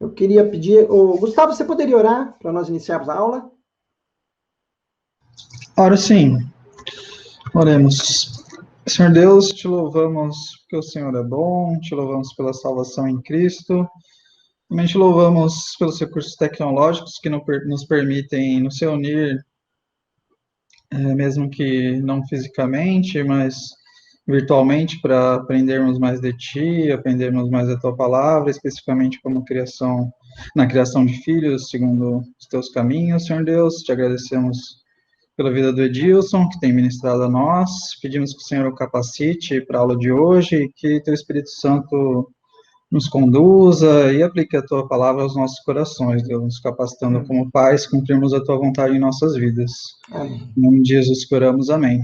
Eu queria pedir... Gustavo, você poderia orar para nós iniciarmos a aula? Ora sim, oremos. Senhor Deus, te louvamos porque o Senhor é bom, te louvamos pela salvação em Cristo, também te louvamos pelos recursos tecnológicos que nos permitem nos reunir, mesmo que não fisicamente, mas virtualmente, para aprendermos mais de Ti, aprendermos mais da Tua Palavra, especificamente na criação de filhos, segundo os Teus caminhos, Senhor Deus. Te agradecemos pela vida do Edilson, que tem ministrado a nós. Pedimos que o Senhor o capacite para a aula de hoje e que Teu Espírito Santo nos conduza e aplique a Tua palavra aos nossos corações, Deus, nos capacitando como pais, cumprirmos a Tua vontade em nossas vidas. Amém. Em nome de Jesus que oramos, amém.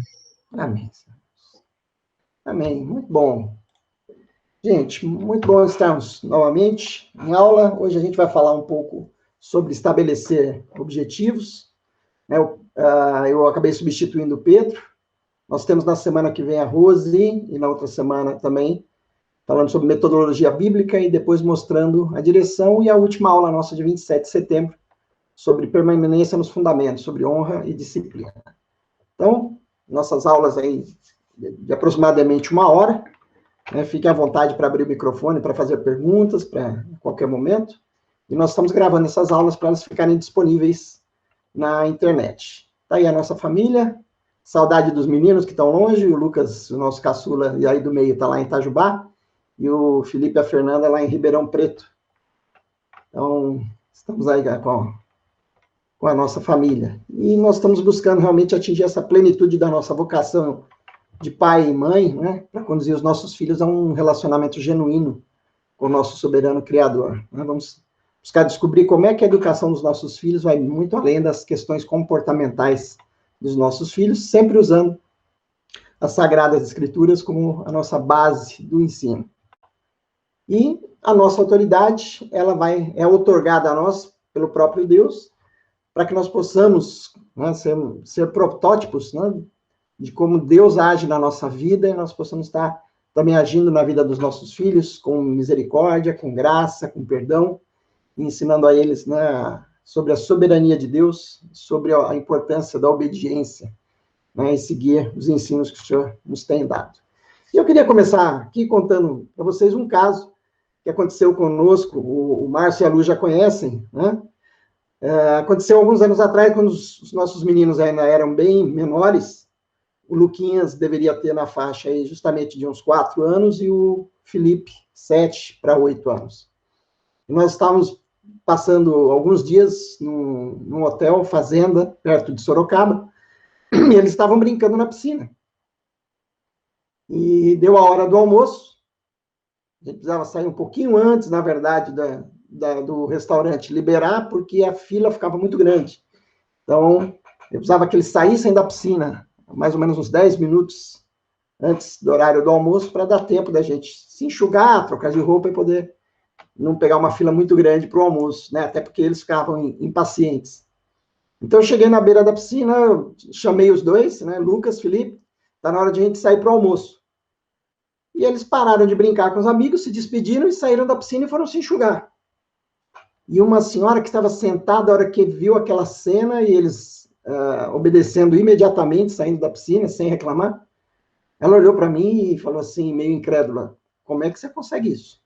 Amém. Amém. Muito bom. Gente, muito bom estarmos novamente em aula. Hoje a gente vai falar um pouco sobre estabelecer objetivos. Eu acabei substituindo o Pedro. Nós temos na semana que vem a Rose e na outra semana também falando sobre metodologia bíblica e depois mostrando a direção, e a última aula nossa de 27 de setembro sobre permanência nos fundamentos, sobre honra e disciplina. Então, nossas aulas aí de aproximadamente 1 hora, né? Fiquem à vontade para abrir o microfone, para fazer perguntas, para qualquer momento, e nós estamos gravando essas aulas para elas ficarem disponíveis na internet. Tá aí a nossa família, saudade dos meninos que estão longe, o Lucas, o nosso caçula, e aí do meio está lá em Itajubá, e o Felipe e a Fernanda lá em Ribeirão Preto. Então, estamos aí com a nossa família. E nós estamos buscando realmente atingir essa plenitude da nossa vocação de pai e mãe, né, para conduzir os nossos filhos a um relacionamento genuíno com o nosso soberano Criador. Né? Vamos buscar descobrir como é que a educação dos nossos filhos vai muito além das questões comportamentais dos nossos filhos, sempre usando as Sagradas Escrituras como a nossa base do ensino. E a nossa autoridade, ela é outorgada a nós pelo próprio Deus, para que nós possamos, né, ser protótipos, né, de como Deus age na nossa vida, e nós possamos estar também agindo na vida dos nossos filhos com misericórdia, com graça, com perdão, ensinando a eles, né, sobre a soberania de Deus, sobre a importância da obediência, né, e seguir os ensinos que o Senhor nos tem dado. E eu queria começar aqui contando para vocês um caso que aconteceu conosco, o Márcio e a Lu já conhecem, né? Aconteceu alguns anos atrás, quando os nossos meninos ainda eram bem menores. O Luquinhas deveria ter na faixa aí justamente de uns 4 anos e o Felipe 7 para 8 anos. E nós estávamos passando alguns dias num hotel, fazenda, perto de Sorocaba, e eles estavam brincando na piscina. E deu a hora do almoço, a gente precisava sair um pouquinho antes, na verdade, do restaurante liberar, porque a fila ficava muito grande. Então, eu precisava que eles saíssem da piscina mais ou menos uns 10 minutos antes do horário do almoço, para dar tempo da gente se enxugar, trocar de roupa e poder não pegar uma fila muito grande para o almoço, né? Até porque eles ficavam impacientes. Então, eu cheguei na beira da piscina, chamei os dois, né? Lucas, Felipe, está na hora de a gente sair para o almoço. E eles pararam de brincar com os amigos, se despediram e saíram da piscina e foram se enxugar. E uma senhora que estava sentada, a hora que viu aquela cena, e eles obedecendo imediatamente, saindo da piscina, sem reclamar, ela olhou para mim e falou assim, meio incrédula, como é que você consegue isso?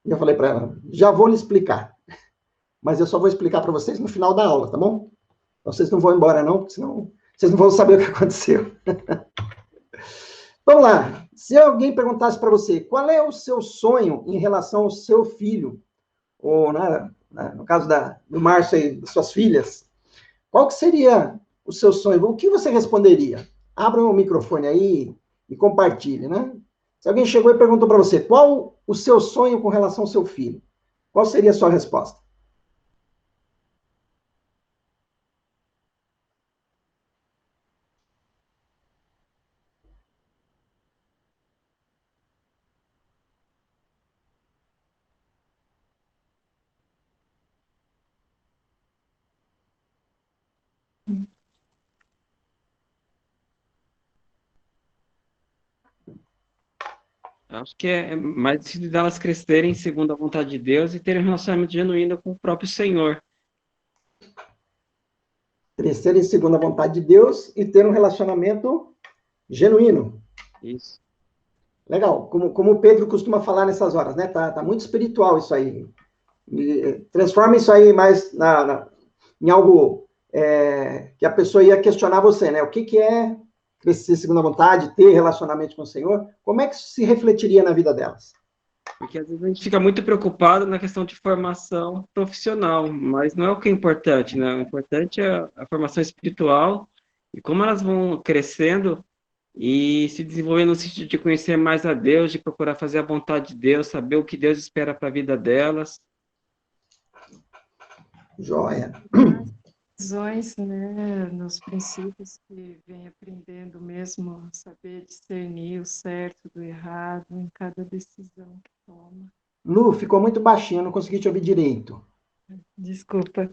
E eu falei para ela, já vou lhe explicar, mas eu só vou explicar para vocês no final da aula, tá bom? Então, vocês não vão embora não, porque senão vocês não vão saber o que aconteceu. Vamos lá. Se alguém perguntasse para você, qual é o seu sonho em relação ao seu filho, ou né, no caso do Márcio e das suas filhas, qual que seria o seu sonho? O que você responderia? Abra o microfone aí e compartilhe, né? Se alguém chegou e perguntou para você, qual o seu sonho com relação ao seu filho? Qual seria a sua resposta? Acho que é mais de delas crescerem segundo a vontade de Deus e terem um relacionamento genuíno com o próprio Senhor. Crescer em segundo a vontade de Deus e ter um relacionamento genuíno. Isso. Legal, como o Pedro costuma falar nessas horas, né? Tá muito espiritual isso aí. Transforma isso aí mais em algo que a pessoa ia questionar você, né? O que é crescer segundo a vontade, ter relacionamento com o Senhor? Como é que isso se refletiria na vida delas? Porque às vezes a gente fica muito preocupado na questão de formação profissional, mas não é o que é importante, né? O importante é a formação espiritual e como elas vão crescendo e se desenvolvendo no sentido de conhecer mais a Deus, de procurar fazer a vontade de Deus, saber o que Deus espera para a vida delas. Joia. Visões, né, nos princípios que vem aprendendo mesmo, saber discernir o certo do errado em cada decisão que toma. Lu, ficou muito baixinho, não consegui te ouvir direito. Desculpa.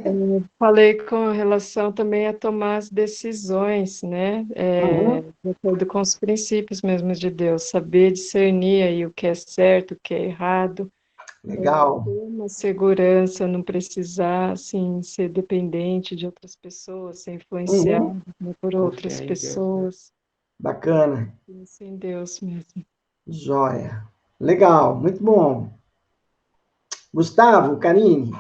Eu falei com relação também a tomar as decisões, né, de acordo com os princípios mesmo de Deus, saber discernir aí o que é certo, o que é errado. Legal. Ter uma segurança, não precisar, assim, ser dependente de outras pessoas, ser influenciado, né, por outras Confiar em Deus, né? pessoas, Bacana. sem Deus mesmo. Joia. Legal, muito bom. Gustavo, Karine,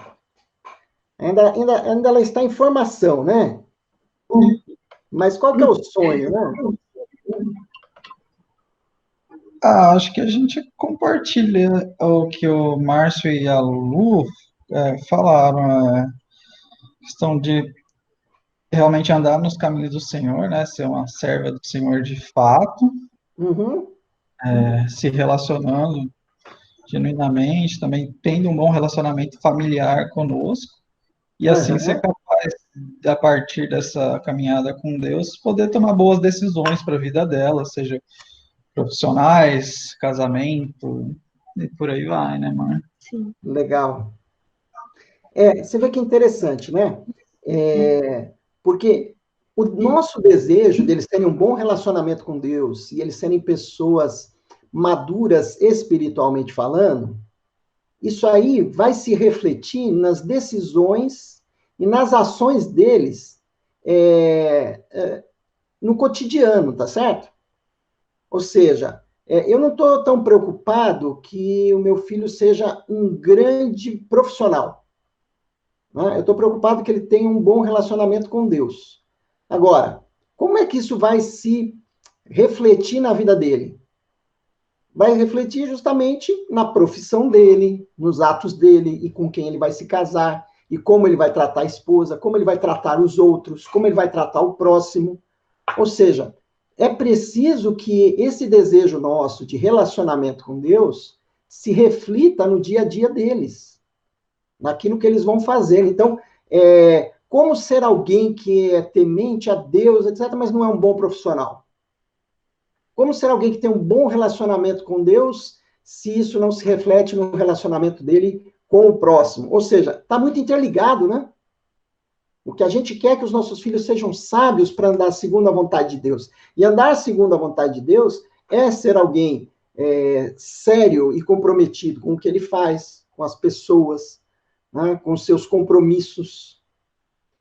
ainda ela está em formação, né? Mas qual que é o sonho, né? Acho que a gente compartilha o que o Márcio e a Lu falaram, questão de realmente andar nos caminhos do Senhor, né? Ser uma serva do Senhor de fato, Uhum. se relacionando genuinamente, também tendo um bom relacionamento familiar conosco, e assim ser capaz, a partir dessa caminhada com Deus, poder tomar boas decisões para a vida dela, seja profissionais, casamento, e por aí vai, né, mãe? Sim. Legal. Você vê que é interessante, né? Porque o nosso desejo deles terem um bom relacionamento com Deus e eles serem pessoas maduras espiritualmente falando, isso aí vai se refletir nas decisões e nas ações deles no cotidiano, tá certo? Ou seja, eu não estou tão preocupado que o meu filho seja um grande profissional. Né? Eu estou preocupado que ele tenha um bom relacionamento com Deus. Agora, como é que isso vai se refletir na vida dele? Vai refletir justamente na profissão dele, nos atos dele e com quem ele vai se casar, e como ele vai tratar a esposa, como ele vai tratar os outros, como ele vai tratar o próximo. Ou seja, é preciso que esse desejo nosso de relacionamento com Deus se reflita no dia a dia deles, naquilo que eles vão fazer. Então, como ser alguém que é temente a Deus, etc., mas não é um bom profissional? Como ser alguém que tem um bom relacionamento com Deus, se isso não se reflete no relacionamento dele com o próximo? Ou seja, está muito interligado, né? O que a gente quer é que os nossos filhos sejam sábios para andar segundo a vontade de Deus. E andar segundo a vontade de Deus é ser alguém sério e comprometido com o que ele faz, com as pessoas, né, com os seus compromissos.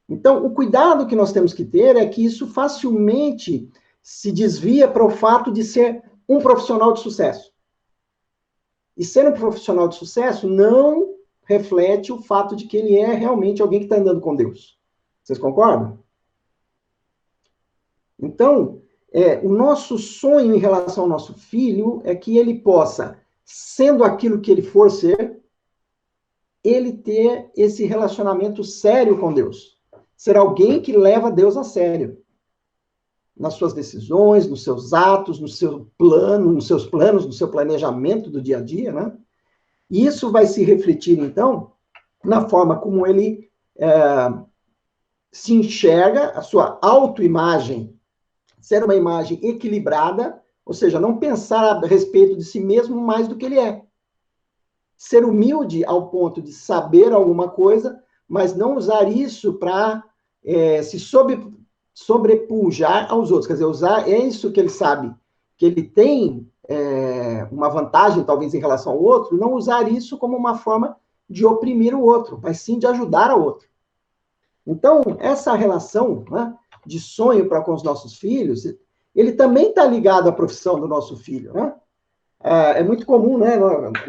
Então, o cuidado que nós temos que ter é que isso facilmente se desvia para o fato de ser um profissional de sucesso. E ser um profissional de sucesso não reflete o fato de que ele é realmente alguém que está andando com Deus. Vocês concordam? Então, o nosso sonho em relação ao nosso filho é que ele possa, sendo aquilo que ele for ser, ele ter esse relacionamento sério com Deus. Ser alguém que leva Deus a sério. Nas suas decisões, nos seus atos, no seu plano, nos seus planos, no seu planejamento do dia a dia, né? E isso vai se refletir, então, na forma como ele se enxerga, a sua autoimagem ser uma imagem equilibrada, ou seja, não pensar a respeito de si mesmo mais do que ele é. Ser humilde ao ponto de saber alguma coisa, mas não usar isso para se sobrepujar aos outros. Quer dizer, usar isso que ele sabe, que ele tem uma vantagem, talvez, em relação ao outro, não usar isso como uma forma de oprimir o outro, mas sim de ajudar ao outro. Então, essa relação, né, de sonho para com os nossos filhos, ele também está ligado à profissão do nosso filho, né? É muito comum, né?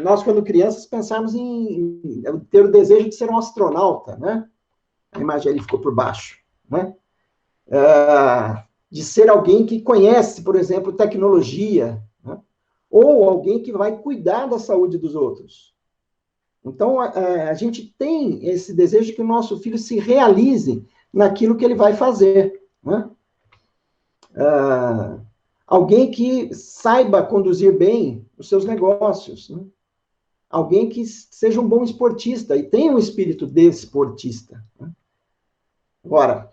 Nós, quando crianças, pensarmos em ter o desejo de ser um astronauta, né? A imagem ali ficou por baixo, né? De ser alguém que conhece, por exemplo, tecnologia, né? Ou alguém que vai cuidar da saúde dos outros. Então, a gente tem esse desejo de que o nosso filho se realize naquilo que ele vai fazer, né? Alguém que saiba conduzir bem os seus negócios, né? Alguém que seja um bom esportista e tenha um espírito de esportista, né? Agora,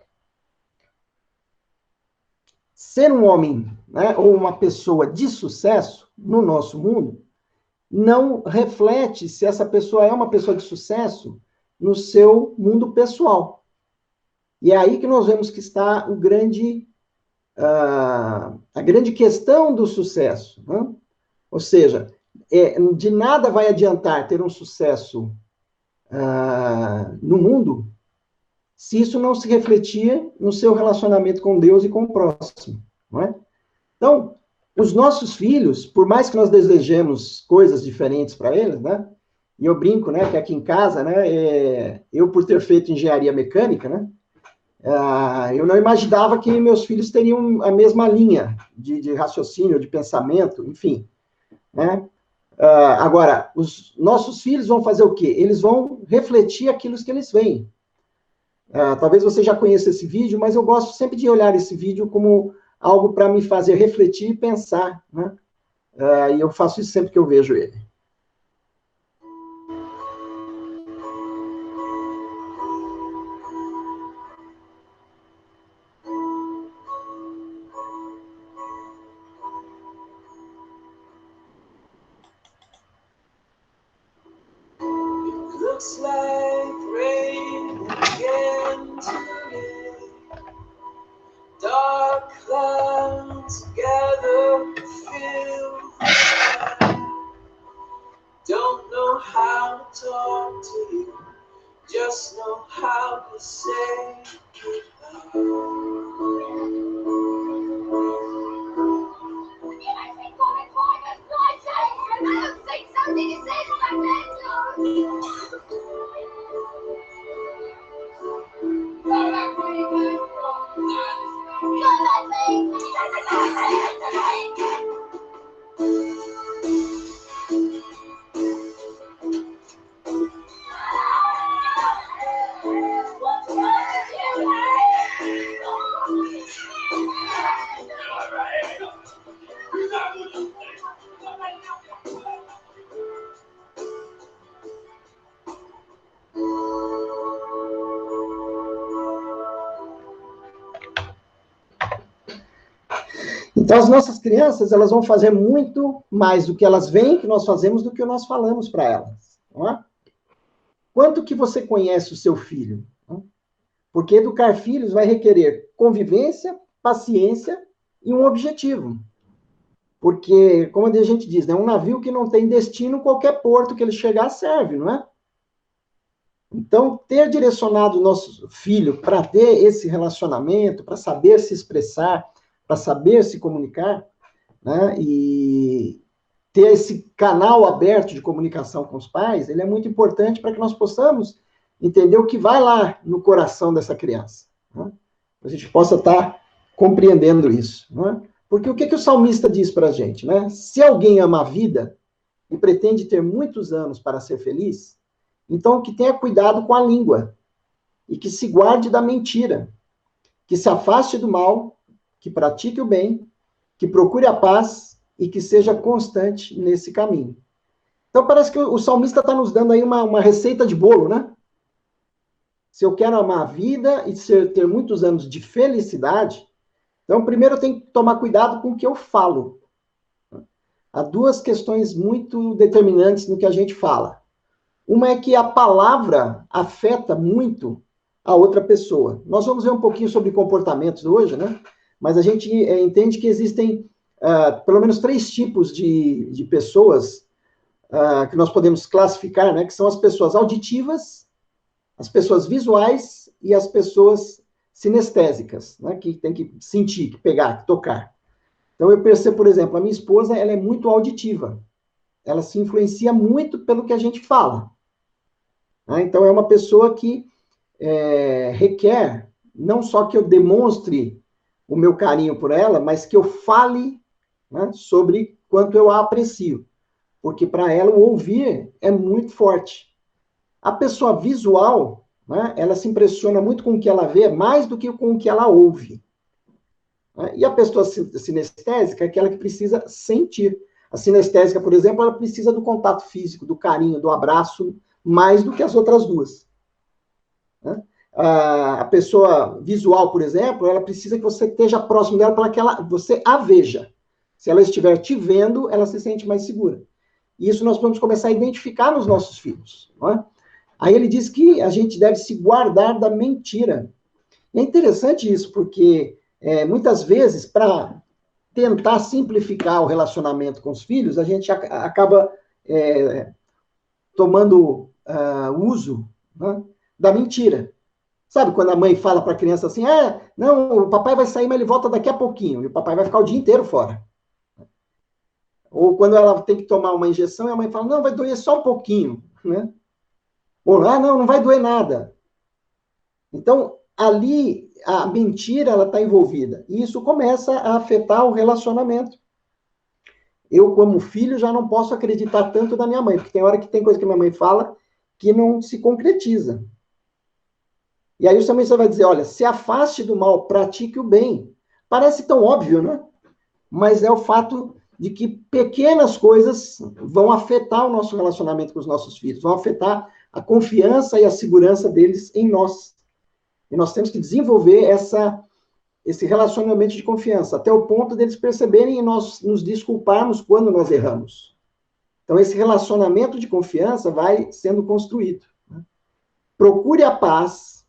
ser um homem, né, ou uma pessoa de sucesso no nosso mundo não reflete se essa pessoa é uma pessoa de sucesso no seu mundo pessoal. E é aí que nós vemos que está a grande questão do sucesso, né? Ou seja, de nada vai adiantar ter um sucesso no mundo se isso não se refletir no seu relacionamento com Deus e com o próximo, não é? Então, os nossos filhos, por mais que nós desejemos coisas diferentes para eles, né? E eu brinco, né, que aqui em casa, né, eu por ter feito engenharia mecânica, né, eu não imaginava que meus filhos teriam a mesma linha de raciocínio, de pensamento, enfim, né? Agora, os nossos filhos vão fazer o quê? Eles vão refletir aquilo que eles veem. Talvez você já conheça esse vídeo, mas eu gosto sempre de olhar esse vídeo como algo para me fazer refletir e pensar, né? E eu faço isso sempre que eu vejo ele. Looks like rain again today. Dark clouds gather, fill the sky. Don't know how to talk to you, just know how to say goodbye. Então, as nossas crianças, elas vão fazer muito mais do que elas veem que nós fazemos do que nós falamos para elas, não é? Quanto que você conhece o seu filho? Porque educar filhos vai requerer convivência, paciência e um objetivo. Porque, como a gente diz, né, um navio que não tem destino, qualquer porto que ele chegar serve, não é? Então, ter direcionado o nosso filho para ter esse relacionamento, para saber se expressar, para saber se comunicar, né, e ter esse canal aberto de comunicação com os pais, ele é muito importante para que nós possamos entender o que vai lá no coração dessa criança, né? A gente possa estar compreendendo isso, né? Porque o que o salmista diz para a gente, né? Se alguém ama a vida e pretende ter muitos anos para ser feliz, então que tenha cuidado com a língua e que se guarde da mentira, que se afaste do mal, que pratique o bem, que procure a paz e que seja constante nesse caminho. Então, parece que o salmista está nos dando aí uma receita de bolo, né? Se eu quero amar a vida e ter muitos anos de felicidade, então, primeiro eu tenho que tomar cuidado com o que eu falo. Há duas questões muito determinantes no que a gente fala. Uma é que a palavra afeta muito a outra pessoa. Nós vamos ver um pouquinho sobre comportamentos hoje, né? Mas a gente entende que existem pelo menos 3 tipos de pessoas que nós podemos classificar, né, que são as pessoas auditivas, as pessoas visuais e as pessoas sinestésicas, né, que tem que sentir, que pegar, que tocar. Então, eu percebo, por exemplo, a minha esposa, ela é muito auditiva. Ela se influencia muito pelo que a gente fala. Né? Então, é uma pessoa que requer não só que eu demonstre o meu carinho por ela, mas que eu fale, né, sobre quanto eu a aprecio. Porque para ela o ouvir é muito forte. A pessoa visual, né, ela se impressiona muito com o que ela vê, mais do que com o que ela ouve. Né? E a pessoa sinestésica é aquela que precisa sentir. A sinestésica, por exemplo, ela precisa do contato físico, do carinho, do abraço, mais do que as outras duas. Né? A pessoa visual, por exemplo, ela precisa que você esteja próximo dela para que você a veja. Se ela estiver te vendo, ela se sente mais segura. E isso nós vamos começar a identificar nos nossos filhos. Não é? Aí ele diz que a gente deve se guardar da mentira. E é interessante isso, porque muitas vezes, para tentar simplificar o relacionamento com os filhos, a gente acaba tomando uso, né, da mentira. Sabe quando a mãe fala para a criança assim, não, o papai vai sair, mas ele volta daqui a pouquinho, e o papai vai ficar o dia inteiro fora. Ou quando ela tem que tomar uma injeção, e a mãe fala, não, vai doer só um pouquinho, né? Ou, não vai doer nada. Então, ali, a mentira, ela está envolvida. E isso começa a afetar o relacionamento. Eu, como filho, já não posso acreditar tanto na minha mãe, porque tem hora que tem coisa que minha mãe fala que não se concretiza. E aí também você vai dizer, olha, se afaste do mal, pratique o bem. Parece tão óbvio, né? Mas é o fato de que pequenas coisas vão afetar o nosso relacionamento com os nossos filhos, vão afetar a confiança e a segurança deles em nós. E nós temos que desenvolver esse relacionamento de confiança, até o ponto deles perceberem e nós nos desculparmos quando nós erramos. Então, esse relacionamento de confiança vai sendo construído. Né? Procure a paz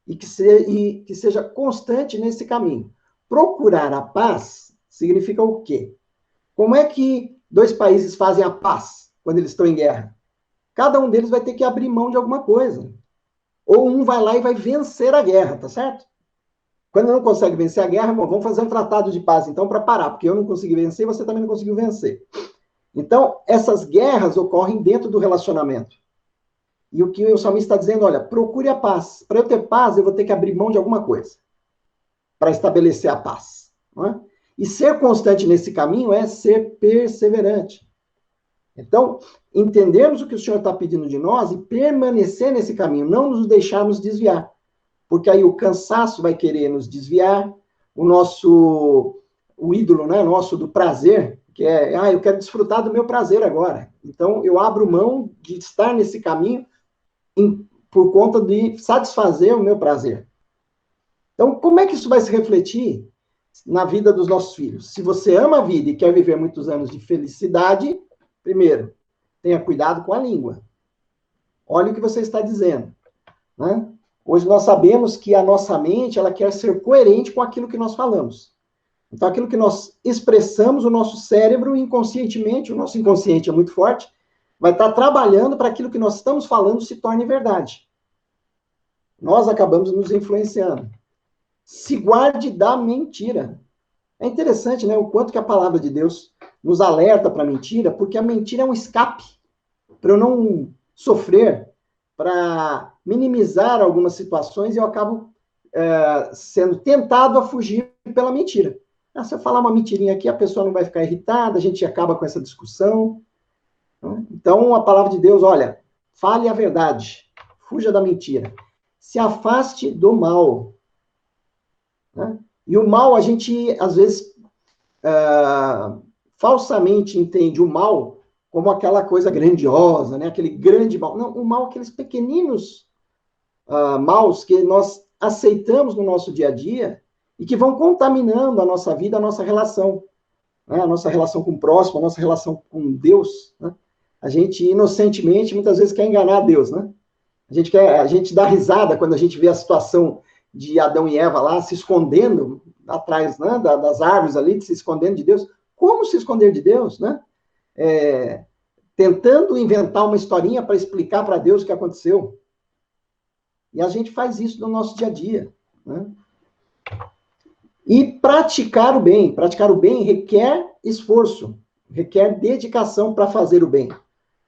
e que seja constante nesse caminho. Procurar a paz significa o quê? Como é que 2 países fazem a paz quando eles estão em guerra? Cada um deles vai ter que abrir mão de alguma coisa. Ou um vai lá e vai vencer a guerra, tá certo? Quando não consegue vencer a guerra, vamos fazer um tratado de paz, então, para parar, porque eu não consegui vencer e você também não conseguiu vencer. Então, essas guerras ocorrem dentro do relacionamento. E o que o salmista está dizendo, olha, procure a paz. Para eu ter paz, eu vou ter que abrir mão de alguma coisa para estabelecer a paz. Não é? E ser constante nesse caminho é ser perseverante. Então, entendermos o que o Senhor está pedindo de nós e permanecer nesse caminho, não nos deixarmos desviar. Porque aí o cansaço vai querer nos desviar, o ídolo, né, nosso do prazer, que eu quero desfrutar do meu prazer agora. Então, eu abro mão de estar nesse caminho por conta de satisfazer o meu prazer. Então, como é que isso vai se refletir na vida dos nossos filhos? Se você ama a vida e quer viver muitos anos de felicidade, primeiro, tenha cuidado com a língua. Olha o que você está dizendo. Né? Hoje nós sabemos que a nossa mente, ela quer ser coerente com aquilo que nós falamos. Então, aquilo que nós expressamos, o nosso cérebro, inconscientemente, o nosso inconsciente é muito forte, vai estar trabalhando para aquilo que nós estamos falando se torne verdade. Nós acabamos nos influenciando. Se guarde da mentira. É interessante, né, o quanto que a palavra de Deus nos alerta para a mentira, porque a mentira é um escape para eu não sofrer, para minimizar algumas situações e eu acabo sendo tentado a fugir pela mentira. Se eu falar uma mentirinha aqui, a pessoa não vai ficar irritada, a gente acaba com essa discussão. Então, a palavra de Deus, olha, fale a verdade, fuja da mentira, se afaste do mal. Né? E o mal, a gente, às vezes, falsamente entende o mal como aquela coisa grandiosa, né? Aquele grande mal. Não, o mal, aqueles pequeninos maus que nós aceitamos no nosso dia a dia e que vão contaminando a nossa vida, a nossa relação. Né? A nossa relação com o próximo, a nossa relação com Deus. Né? A gente, inocentemente, muitas vezes quer enganar Deus. Né? A gente dá risada quando a gente vê a situação de Adão e Eva lá, se escondendo atrás, né, das árvores ali, se escondendo de Deus. Como se esconder de Deus, né? Tentando inventar uma historinha para explicar para Deus o que aconteceu. E a gente faz isso no nosso dia a dia, né? E praticar o bem requer esforço, requer dedicação para fazer o bem.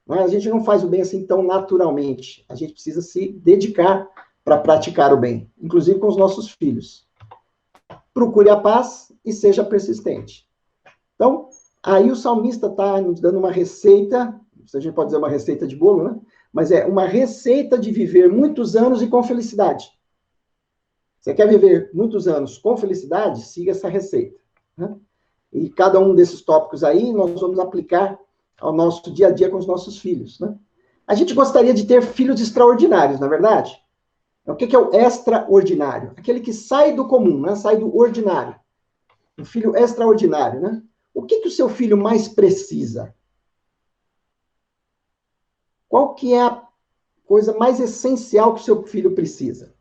Mas a gente não faz o bem assim tão naturalmente. A gente precisa se dedicar para praticar o bem, inclusive com os nossos filhos. Procure a paz e seja persistente. Então, aí o salmista está nos dando uma receita, a gente pode dizer uma receita de bolo, né? Mas é uma receita de viver muitos anos e com felicidade. Você quer viver muitos anos com felicidade? Siga essa receita, né? E cada um desses tópicos aí nós vamos aplicar ao nosso dia a dia com os nossos filhos, né? A gente gostaria de ter filhos extraordinários, na é verdade? O que é o extraordinário? Aquele que sai do comum, né? Sai do ordinário. Um filho extraordinário, né? O que o seu filho mais precisa? Qual que é a coisa mais essencial que o seu filho precisa?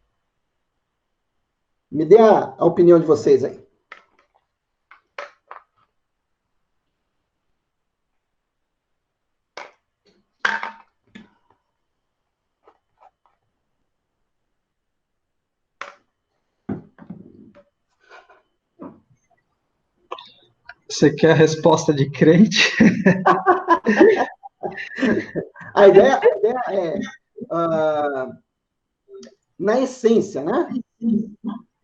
Me dê a opinião de vocês aí. Você quer a resposta de crente? A ideia é, na essência, né?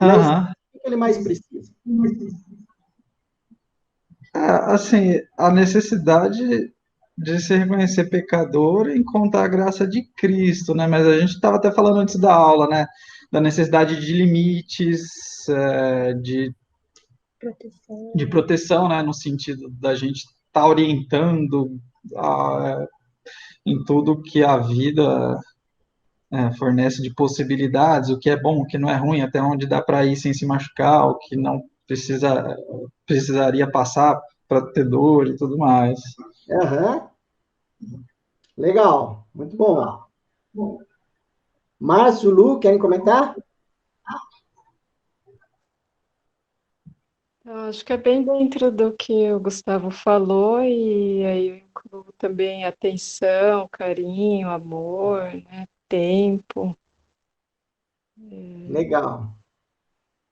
Aham. O que ele mais precisa? Assim, a necessidade de se reconhecer pecador e encontrar a graça de Cristo, né? Mas a gente estava até falando antes da aula, né? Da necessidade de limites, de proteção, né? No sentido da gente estar orientando em tudo que a vida fornece de possibilidades, o que é bom, o que não é ruim, até onde dá para ir sem se machucar, o que não precisaria passar para ter dor e tudo mais. Aham. Legal, muito bom. Márcio, Lu, querem comentar? Eu acho que é bem dentro do que o Gustavo falou, e aí eu incluo também atenção, carinho, amor, né, tempo, Legal.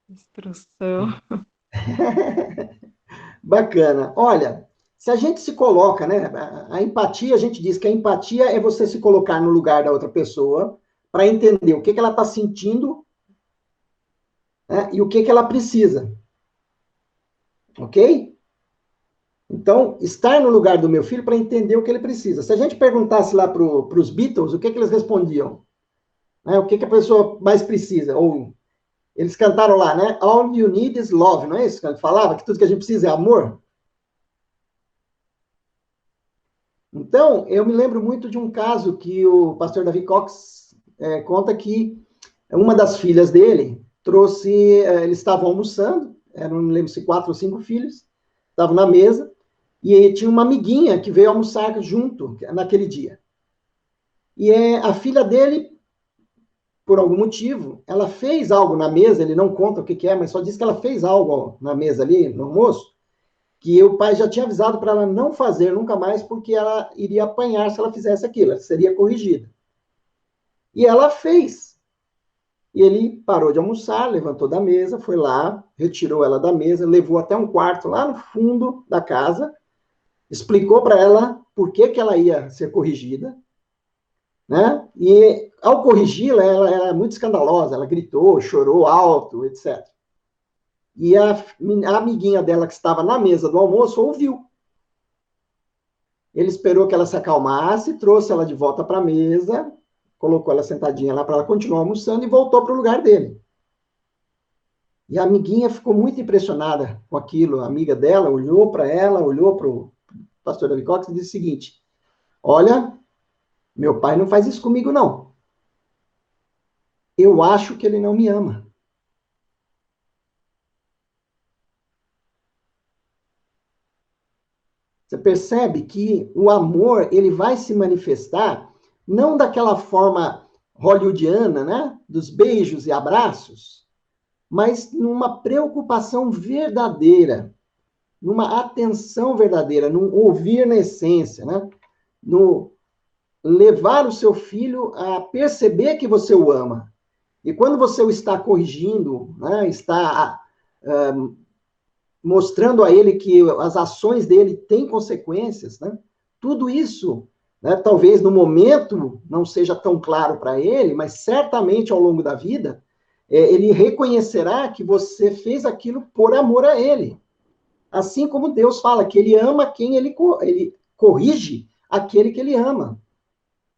instrução. Bacana. Olha, se a gente se coloca, né? A empatia, a gente diz que a empatia é você se colocar no lugar da outra pessoa para entender o que ela está sentindo, né, e o que ela precisa. Ok? Então, estar no lugar do meu filho para entender o que ele precisa. Se a gente perguntasse lá para os Beatles, o que eles respondiam? Né, o que a pessoa mais precisa? Ou eles cantaram lá, né? All you need is love, não é isso que ele falava? Que tudo que a gente precisa é amor? Então, eu me lembro muito de um caso que o pastor Davi Cox conta que uma das filhas dele trouxe, eles estavam almoçando, não me lembro se 4 ou 5 filhos, estavam na mesa, e tinha uma amiguinha que veio almoçar junto naquele dia. E a filha dele, por algum motivo, ela fez algo na mesa, ele não conta o que é, mas só diz que ela fez algo na mesa ali, no almoço, que o pai já tinha avisado para ela não fazer nunca mais, porque ela iria apanhar se ela fizesse aquilo, ela seria corrigida. E ela fez. E ele parou de almoçar, levantou da mesa, foi lá, retirou ela da mesa, levou até um quarto lá no fundo da casa, explicou para ela por que ela ia ser corrigida, né? E ao corrigi-la, ela era muito escandalosa, ela gritou, chorou alto, etc. E a amiguinha dela que estava na mesa do almoço ouviu. Ele esperou que ela se acalmasse, trouxe ela de volta para a mesa, colocou ela sentadinha lá para ela continuar almoçando e voltou para o lugar dele. E a amiguinha ficou muito impressionada com aquilo. A amiga dela olhou para ela, olhou para o pastor Davi Cox e disse o seguinte: olha, meu pai não faz isso comigo, não. Eu acho que ele não me ama. Você percebe que o amor, ele vai se manifestar não daquela forma hollywoodiana, né? Dos beijos e abraços, mas numa preocupação verdadeira, numa atenção verdadeira, num ouvir na essência, né? No levar o seu filho a perceber que você o ama. E quando você o está corrigindo, né? Está mostrando a ele que as ações dele têm consequências, né? Tudo isso, né, talvez no momento não seja tão claro para ele, mas certamente ao longo da vida, ele reconhecerá que você fez aquilo por amor a ele. Assim como Deus fala que ele ama quem ele corrige aquele que ele ama.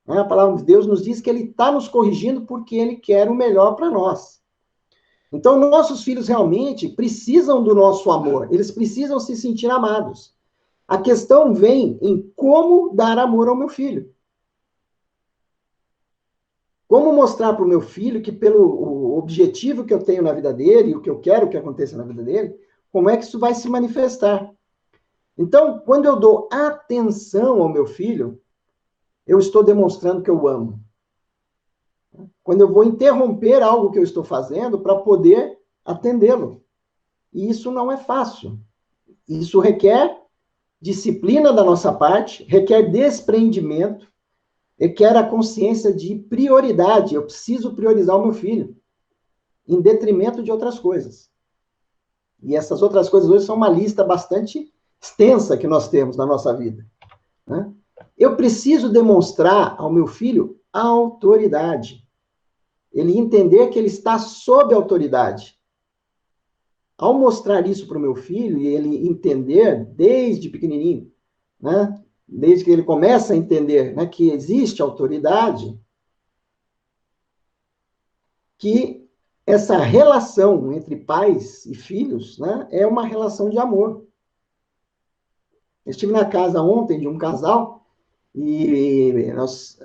A palavra de Deus nos diz que ele está nos corrigindo porque ele quer o melhor para nós. Então, nossos filhos realmente precisam do nosso amor, eles precisam se sentir amados. A questão vem em como dar amor ao meu filho. Como mostrar para o meu filho que pelo objetivo que eu tenho na vida dele, e o que eu quero que aconteça na vida dele, como é que isso vai se manifestar? Então, quando eu dou atenção ao meu filho, eu estou demonstrando que eu o amo. Quando eu vou interromper algo que eu estou fazendo para poder atendê-lo. E isso não é fácil. Isso requer disciplina da nossa parte, requer desprendimento, requer a consciência de prioridade. Eu preciso priorizar o meu filho, em detrimento de outras coisas. E essas outras coisas hoje são uma lista bastante extensa que nós temos na nossa vida. Né? Eu preciso demonstrar ao meu filho a autoridade. Ele entender que ele está sob autoridade. Ao mostrar isso para o meu filho, e ele entender desde pequenininho, né? Desde que ele começa a entender, né, que existe autoridade, que essa relação entre pais e filhos, né, é uma relação de amor. Eu estive na casa ontem de um casal, e nós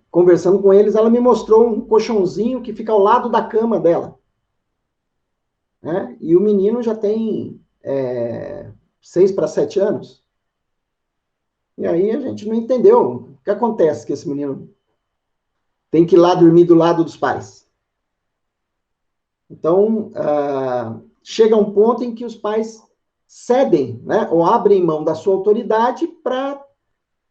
conversando com eles, ela me mostrou um colchãozinho que fica ao lado da cama dela. Né? E o menino já tem 6 para 7 anos. E aí a gente não entendeu o que acontece que esse menino tem que ir lá dormir do lado dos pais. Então, chega um ponto em que os pais cedem, né, ou abrem mão da sua autoridade para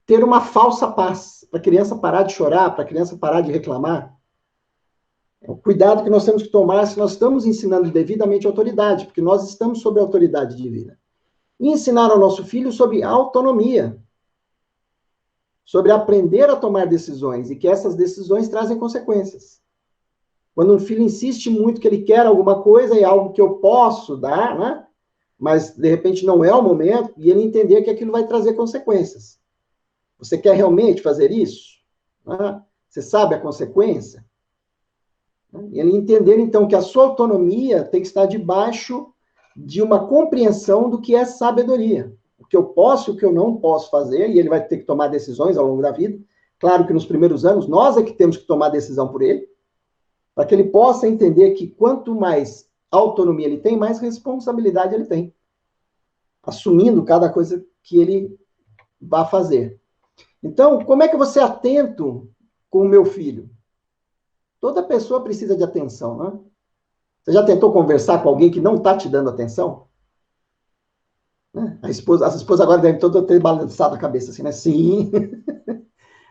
ter uma falsa paz, para a criança parar de chorar, para a criança parar de reclamar. É o cuidado que nós temos que tomar se nós estamos ensinando devidamente a autoridade, porque nós estamos sob a autoridade divina. E ensinar ao nosso filho sobre autonomia, sobre aprender a tomar decisões e que essas decisões trazem consequências. Quando um filho insiste muito que ele quer alguma coisa e é algo que eu posso dar, né? Mas de repente não é o momento, e ele entender que aquilo vai trazer consequências. Você quer realmente fazer isso? Né? Você sabe a consequência? E ele entender, então, que a sua autonomia tem que estar debaixo de uma compreensão do que é sabedoria. O que eu posso e o que eu não posso fazer, e ele vai ter que tomar decisões ao longo da vida. Claro que nos primeiros anos, nós é que temos que tomar decisão por ele, para que ele possa entender que quanto mais autonomia ele tem, mais responsabilidade ele tem, assumindo cada coisa que ele vai fazer. Então, como é que você é atento com o meu filho? Toda pessoa precisa de atenção, né? Você já tentou conversar com alguém que não está te dando atenção? Né? As esposas agora devem todas ter balançado a cabeça assim, né? Sim.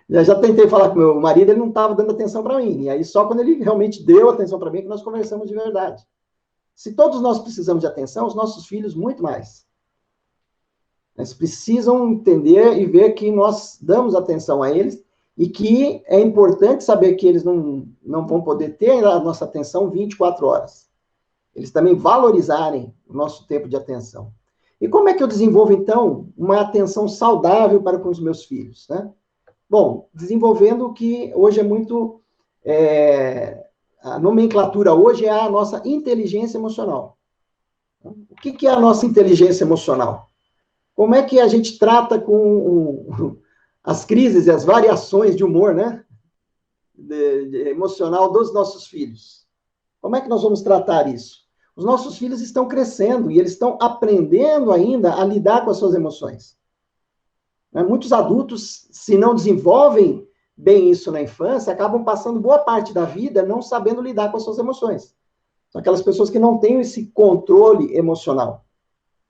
Já tentei falar com meu marido, ele não estava dando atenção para mim. E aí só quando ele realmente deu atenção para mim que nós conversamos de verdade. Se todos nós precisamos de atenção, os nossos filhos muito mais. Eles precisam entender e ver que nós damos atenção a eles e que é importante saber que eles não vão poder ter a nossa atenção 24 horas. Eles também valorizarem o nosso tempo de atenção. E como é que eu desenvolvo, então, uma atenção saudável para com os meus filhos, né? Bom, desenvolvendo o que hoje é muito... a nomenclatura hoje é a nossa inteligência emocional. O que é a nossa inteligência emocional? Como é que a gente trata com as crises e as variações de humor, né? Emocional dos nossos filhos? Como é que nós vamos tratar isso? Os nossos filhos estão crescendo e eles estão aprendendo ainda a lidar com as suas emoções. Muitos adultos, se não desenvolvem bem isso na infância, acabam passando boa parte da vida não sabendo lidar com as suas emoções. São aquelas pessoas que não têm esse controle emocional.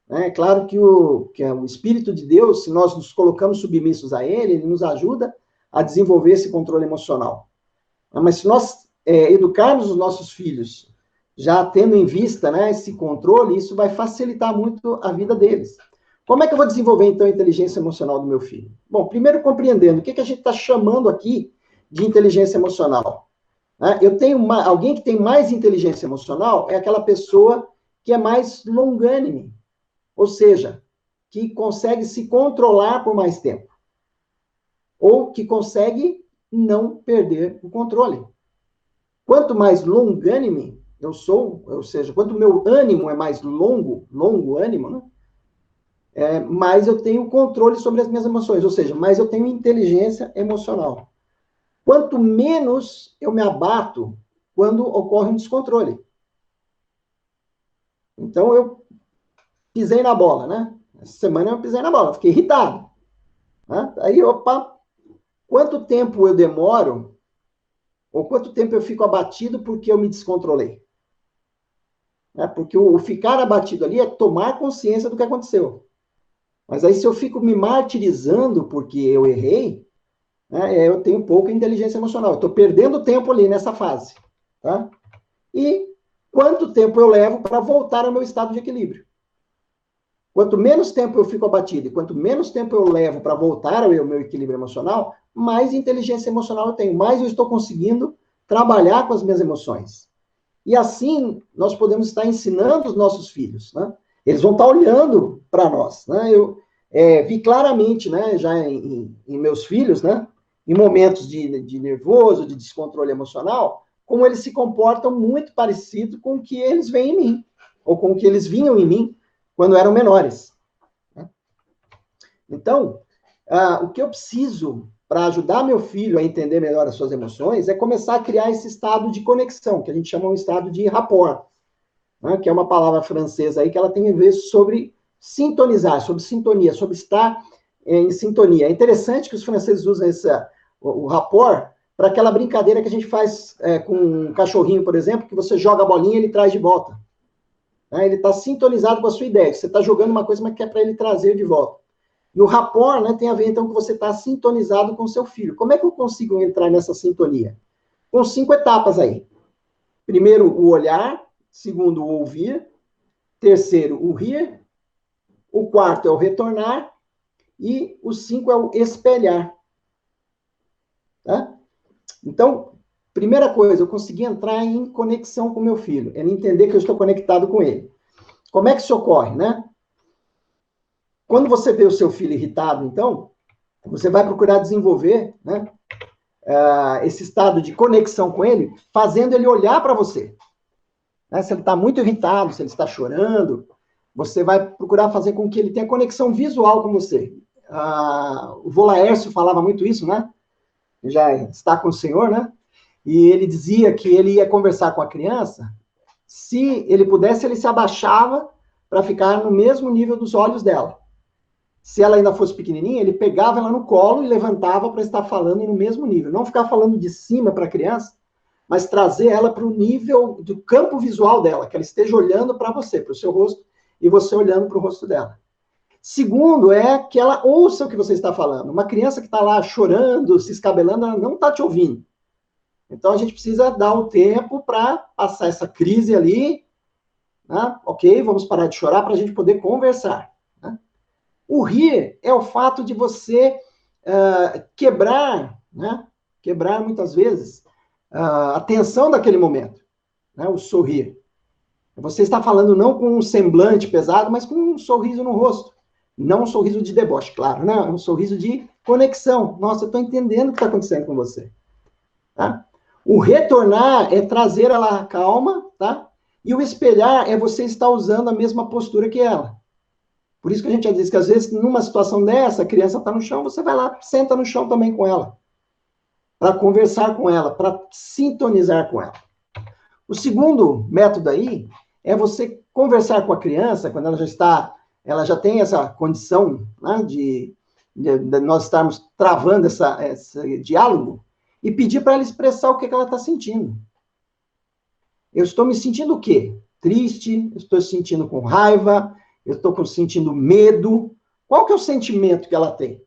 É claro que o Espírito de Deus, se nós nos colocamos submissos a ele nos ajuda a desenvolver esse controle emocional. Mas se nós educarmos os nossos filhos, já tendo em vista, né, esse controle, isso vai facilitar muito a vida deles. Como é que eu vou desenvolver, então, a inteligência emocional do meu filho? Bom, primeiro compreendendo o que a gente está chamando aqui de inteligência emocional. Eu tenho alguém que tem mais inteligência emocional, é aquela pessoa que é mais longânime, ou seja, que consegue se controlar por mais tempo, ou que consegue não perder o controle. Quanto mais longânime eu sou, ou seja, quanto o meu ânimo é mais longo ânimo, né? Mais eu tenho controle sobre as minhas emoções, ou seja, mais eu tenho inteligência emocional. Quanto menos eu me abato quando ocorre um descontrole. Então, eu pisei na bola, né? Essa semana eu pisei na bola, fiquei irritado. Né? Aí, quanto tempo eu demoro, ou quanto tempo eu fico abatido porque eu me descontrolei? Porque o ficar abatido ali é tomar consciência do que aconteceu. Mas aí, se eu fico me martirizando porque eu errei, eu tenho pouca inteligência emocional. Eu estou perdendo tempo ali nessa fase. Tá? E quanto tempo eu levo para voltar ao meu estado de equilíbrio? Quanto menos tempo eu fico abatido e quanto menos tempo eu levo para voltar ao meu equilíbrio emocional, mais inteligência emocional eu tenho, mais eu estou conseguindo trabalhar com as minhas emoções. E assim, nós podemos estar ensinando os nossos filhos, né? Eles vão estar olhando para nós, né? Eu vi claramente, né, já em meus filhos, né, em momentos de nervoso, de descontrole emocional, como eles se comportam muito parecido com o que eles veem em mim, ou com o que eles vinham em mim quando eram menores. Então, o que eu preciso para ajudar meu filho a entender melhor as suas emoções é começar a criar esse estado de conexão, que a gente chama um estado de rapport, né, que é uma palavra francesa aí que ela tem a ver sobre sintonizar, sobre sintonia, sobre estar em sintonia. É interessante que os franceses usam o rapport para aquela brincadeira que a gente faz com um cachorrinho, por exemplo, que você joga a bolinha e ele traz de volta. Ele está sintonizado com a sua ideia. Você está jogando uma coisa, mas quer para ele trazer de volta. E o rapport, né, tem a ver, então, que você está sintonizado com o seu filho. Como é que eu consigo entrar nessa sintonia? Com 5 etapas aí. Primeiro, o olhar. Segundo, o ouvir. Terceiro, o rir. O quarto é o retornar. E o 5 é o espelhar. Tá? Então, primeira coisa, eu consegui entrar em conexão com meu filho. É entender que eu estou conectado com ele. Como é que isso ocorre, né? Quando você vê o seu filho irritado, então, você vai procurar desenvolver, né, esse estado de conexão com ele, fazendo ele olhar para você. Se ele está muito irritado, se ele está chorando, você vai procurar fazer com que ele tenha conexão visual com você. O vô Laércio falava muito isso, né? Já está com o Senhor, né? E ele dizia que ele ia conversar com a criança, se ele pudesse, ele se abaixava para ficar no mesmo nível dos olhos dela. Se ela ainda fosse pequenininha, ele pegava ela no colo e levantava para estar falando no mesmo nível. Não ficar falando de cima para a criança, mas trazer ela para o nível do campo visual dela, que ela esteja olhando para você, para o seu rosto, e você olhando para o rosto dela. Segundo, é que ela ouça o que você está falando. Uma criança que está lá chorando, se escabelando, ela não está te ouvindo. Então, a gente precisa dar um tempo para passar essa crise ali, né? Ok, vamos parar de chorar para a gente poder conversar. Né? O rir é o fato de você quebrar, né? Quebrar muitas vezes a tensão daquele momento, né? O sorrir. Você está falando não com um semblante pesado, mas com um sorriso no rosto. Não um sorriso de deboche, claro, né? Um sorriso de conexão. Nossa, eu estou entendendo o que está acontecendo com você. Tá? O retornar é trazer ela à calma, tá? E o espelhar é você estar usando a mesma postura que ela. Por isso que a gente já diz que, às vezes, numa situação dessa, a criança está no chão, você vai lá, senta no chão também com ela. Para conversar com ela, para sintonizar com ela. O segundo método aí é você conversar com a criança, quando ela já tem essa condição, né, de nós estarmos travando esse diálogo, e pedir para ela expressar o que ela está sentindo. Eu estou me sentindo o quê? Triste, eu estou sentindo com raiva, eu estou sentindo medo. Qual que é o sentimento que ela tem?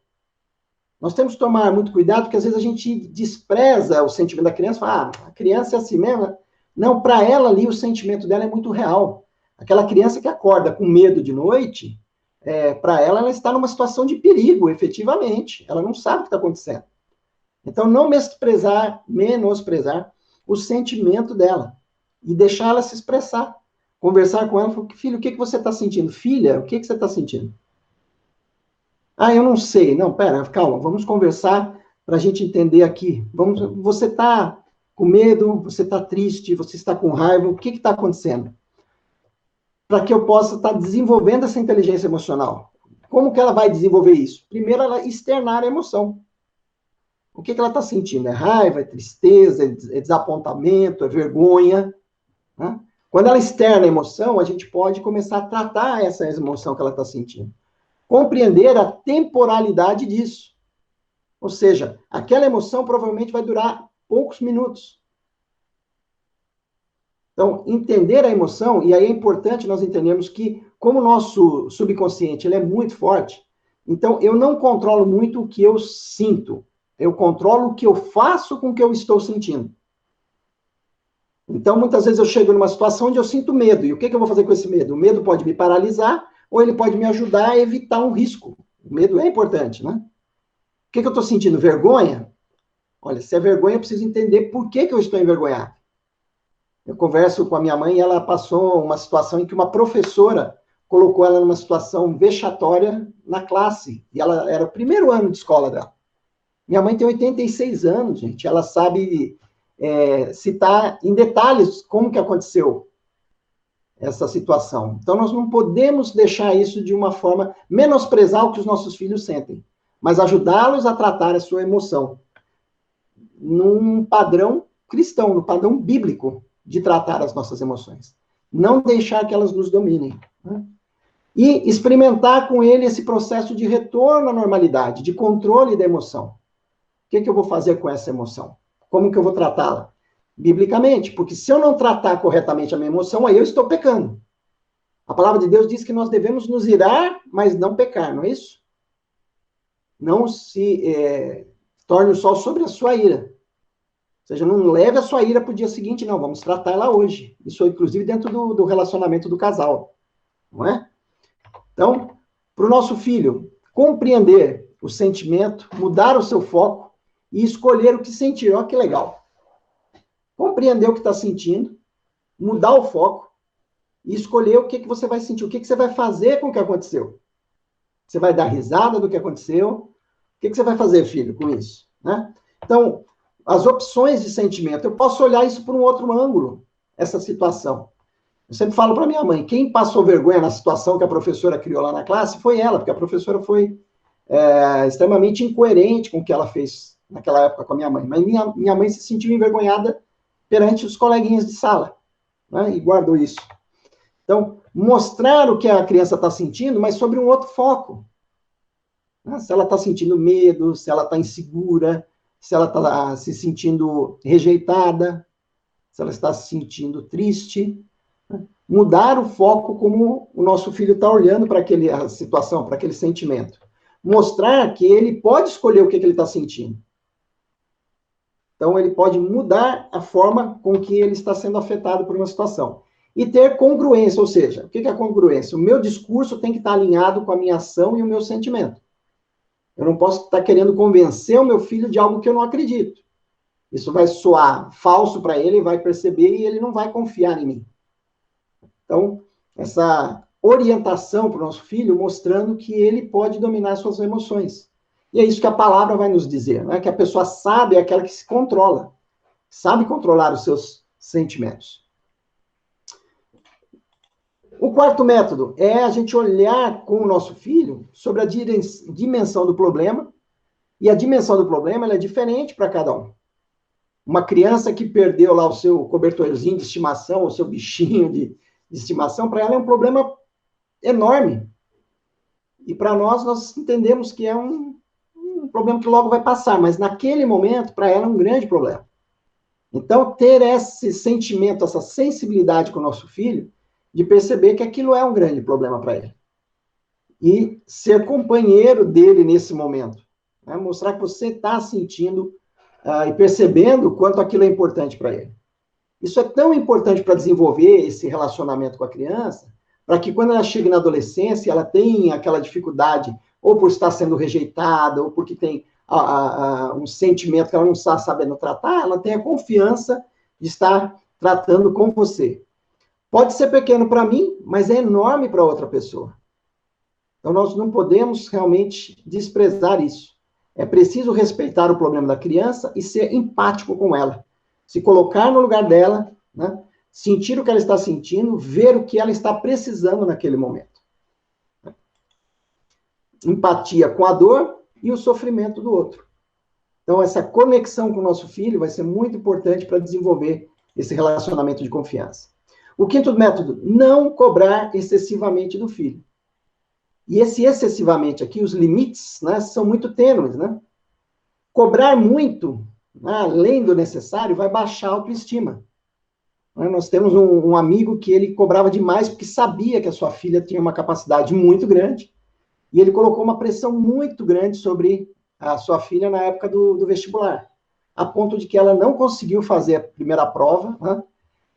Nós temos que tomar muito cuidado, porque às vezes a gente despreza o sentimento da criança, fala, a criança é assim mesmo. Não, para ela ali o sentimento dela é muito real. Aquela criança que acorda com medo de noite, para ela está numa situação de perigo, efetivamente. Ela não sabe o que está acontecendo. Então, não menosprezar o sentimento dela e deixar ela se expressar. Conversar com ela, falar, filho, o que você está sentindo? Filha, o que você está sentindo? Ah, eu não sei. Não, pera, calma, vamos conversar para a gente entender aqui. Você está com medo, você está triste, você está com raiva, o que está acontecendo? Para que eu possa estar desenvolvendo essa inteligência emocional. Como que ela vai desenvolver isso? Primeiro, ela externar a emoção. O que ela está sentindo? É raiva, é tristeza, é desapontamento, é vergonha. Né? Quando ela externa a emoção, a gente pode começar a tratar essa emoção que ela está sentindo. Compreender a temporalidade disso. Ou seja, aquela emoção provavelmente vai durar poucos minutos. Então, entender a emoção, e aí é importante nós entendermos que, como o nosso subconsciente ele é muito forte, então eu não controlo muito o que eu sinto, eu controlo o que eu faço com o que eu estou sentindo. Então, muitas vezes eu chego numa situação onde eu sinto medo, e o que eu vou fazer com esse medo? O medo pode me paralisar, ou ele pode me ajudar a evitar um risco. O medo é importante, né? O que eu estou sentindo? Vergonha? Olha, se é vergonha, eu preciso entender por que eu estou envergonhado. Eu converso com a minha mãe e ela passou uma situação em que uma professora colocou ela numa situação vexatória na classe. E ela era o primeiro ano de escola dela. Minha mãe tem 86 anos, gente. Ela sabe citar em detalhes como que aconteceu essa situação. Então, nós não podemos deixar isso de uma forma, menosprezar o que os nossos filhos sentem, mas ajudá-los a tratar a sua emoção num padrão cristão, no padrão bíblico de tratar as nossas emoções. Não deixar que elas nos dominem. Né? E experimentar com ele esse processo de retorno à normalidade, de controle da emoção. O que eu vou fazer com essa emoção? Como que eu vou tratá-la? Biblicamente, porque se eu não tratar corretamente a minha emoção, aí eu estou pecando. A palavra de Deus diz que nós devemos nos irar, mas não pecar, não é isso? Não se torne o sol sobre a sua ira. Ou seja, não leve a sua ira para o dia seguinte, não. Vamos tratar ela hoje. Isso, inclusive, dentro do relacionamento do casal. Não é? Então, para o nosso filho compreender o sentimento, mudar o seu foco e escolher o que sentir. Olha que legal. Compreender o que está sentindo, mudar o foco e escolher o que você vai sentir, o que você vai fazer com o que aconteceu. Você vai dar risada do que aconteceu? O que você vai fazer, filho, com isso? Né? Então, as opções de sentimento, eu posso olhar isso por um outro ângulo, essa situação. Eu sempre falo para minha mãe, quem passou vergonha na situação que a professora criou lá na classe foi ela, porque a professora foi extremamente incoerente com o que ela fez naquela época com a minha mãe. Mas minha mãe se sentiu envergonhada perante os coleguinhas de sala, né? E guardou isso. Então, mostrar o que a criança está sentindo, mas sobre um outro foco. Né? Se ela está sentindo medo, se ela está insegura, se ela está se sentindo rejeitada, se ela está se sentindo triste. Né? Mudar o foco como o nosso filho está olhando para aquela situação, para aquele sentimento. Mostrar que ele pode escolher o que ele está sentindo. Então, ele pode mudar a forma com que ele está sendo afetado por uma situação. E ter congruência, ou seja, o que é a congruência? O meu discurso tem que estar alinhado com a minha ação e o meu sentimento. Eu não posso estar querendo convencer o meu filho de algo que eu não acredito. Isso vai soar falso para ele, vai perceber e ele não vai confiar em mim. Então, essa orientação para o nosso filho, mostrando que ele pode dominar suas emoções. E é isso que a palavra vai nos dizer, né? Que a pessoa sábia é aquela que se controla, sabe controlar os seus sentimentos. O quarto método é a gente olhar com o nosso filho sobre a dimensão do problema, e a dimensão do problema ela é diferente para cada um. Uma criança que perdeu lá o seu cobertorzinho de estimação, o seu bichinho de estimação, para ela é um problema enorme. E para nós entendemos que é um problema que logo vai passar, mas naquele momento, para ela, é um grande problema. Então, ter esse sentimento, essa sensibilidade com o nosso filho, de perceber que aquilo é um grande problema para ele. E ser companheiro dele nesse momento. Né? Mostrar que você está sentindo e percebendo o quanto aquilo é importante para ele. Isso é tão importante para desenvolver esse relacionamento com a criança, para que quando ela chegue na adolescência, ela tenha aquela dificuldade, ou por estar sendo rejeitada, ou porque tem um sentimento que ela não está sabendo tratar, ela tenha confiança de estar tratando com você. Pode ser pequeno para mim, mas é enorme para outra pessoa. Então, nós não podemos realmente desprezar isso. É preciso respeitar o problema da criança e ser empático com ela. Se colocar no lugar dela, né? Sentir o que ela está sentindo, ver o que ela está precisando naquele momento. Empatia com a dor e o sofrimento do outro. Então, essa conexão com o nosso filho vai ser muito importante para desenvolver esse relacionamento de confiança. O quinto método, não cobrar excessivamente do filho. E esse excessivamente aqui, os limites, né, são muito tênues, né? Cobrar muito, além do necessário, vai baixar a autoestima. Nós temos um amigo que ele cobrava demais porque sabia que a sua filha tinha uma capacidade muito grande e ele colocou uma pressão muito grande sobre a sua filha na época do vestibular, a ponto de que ela não conseguiu fazer a primeira prova, né?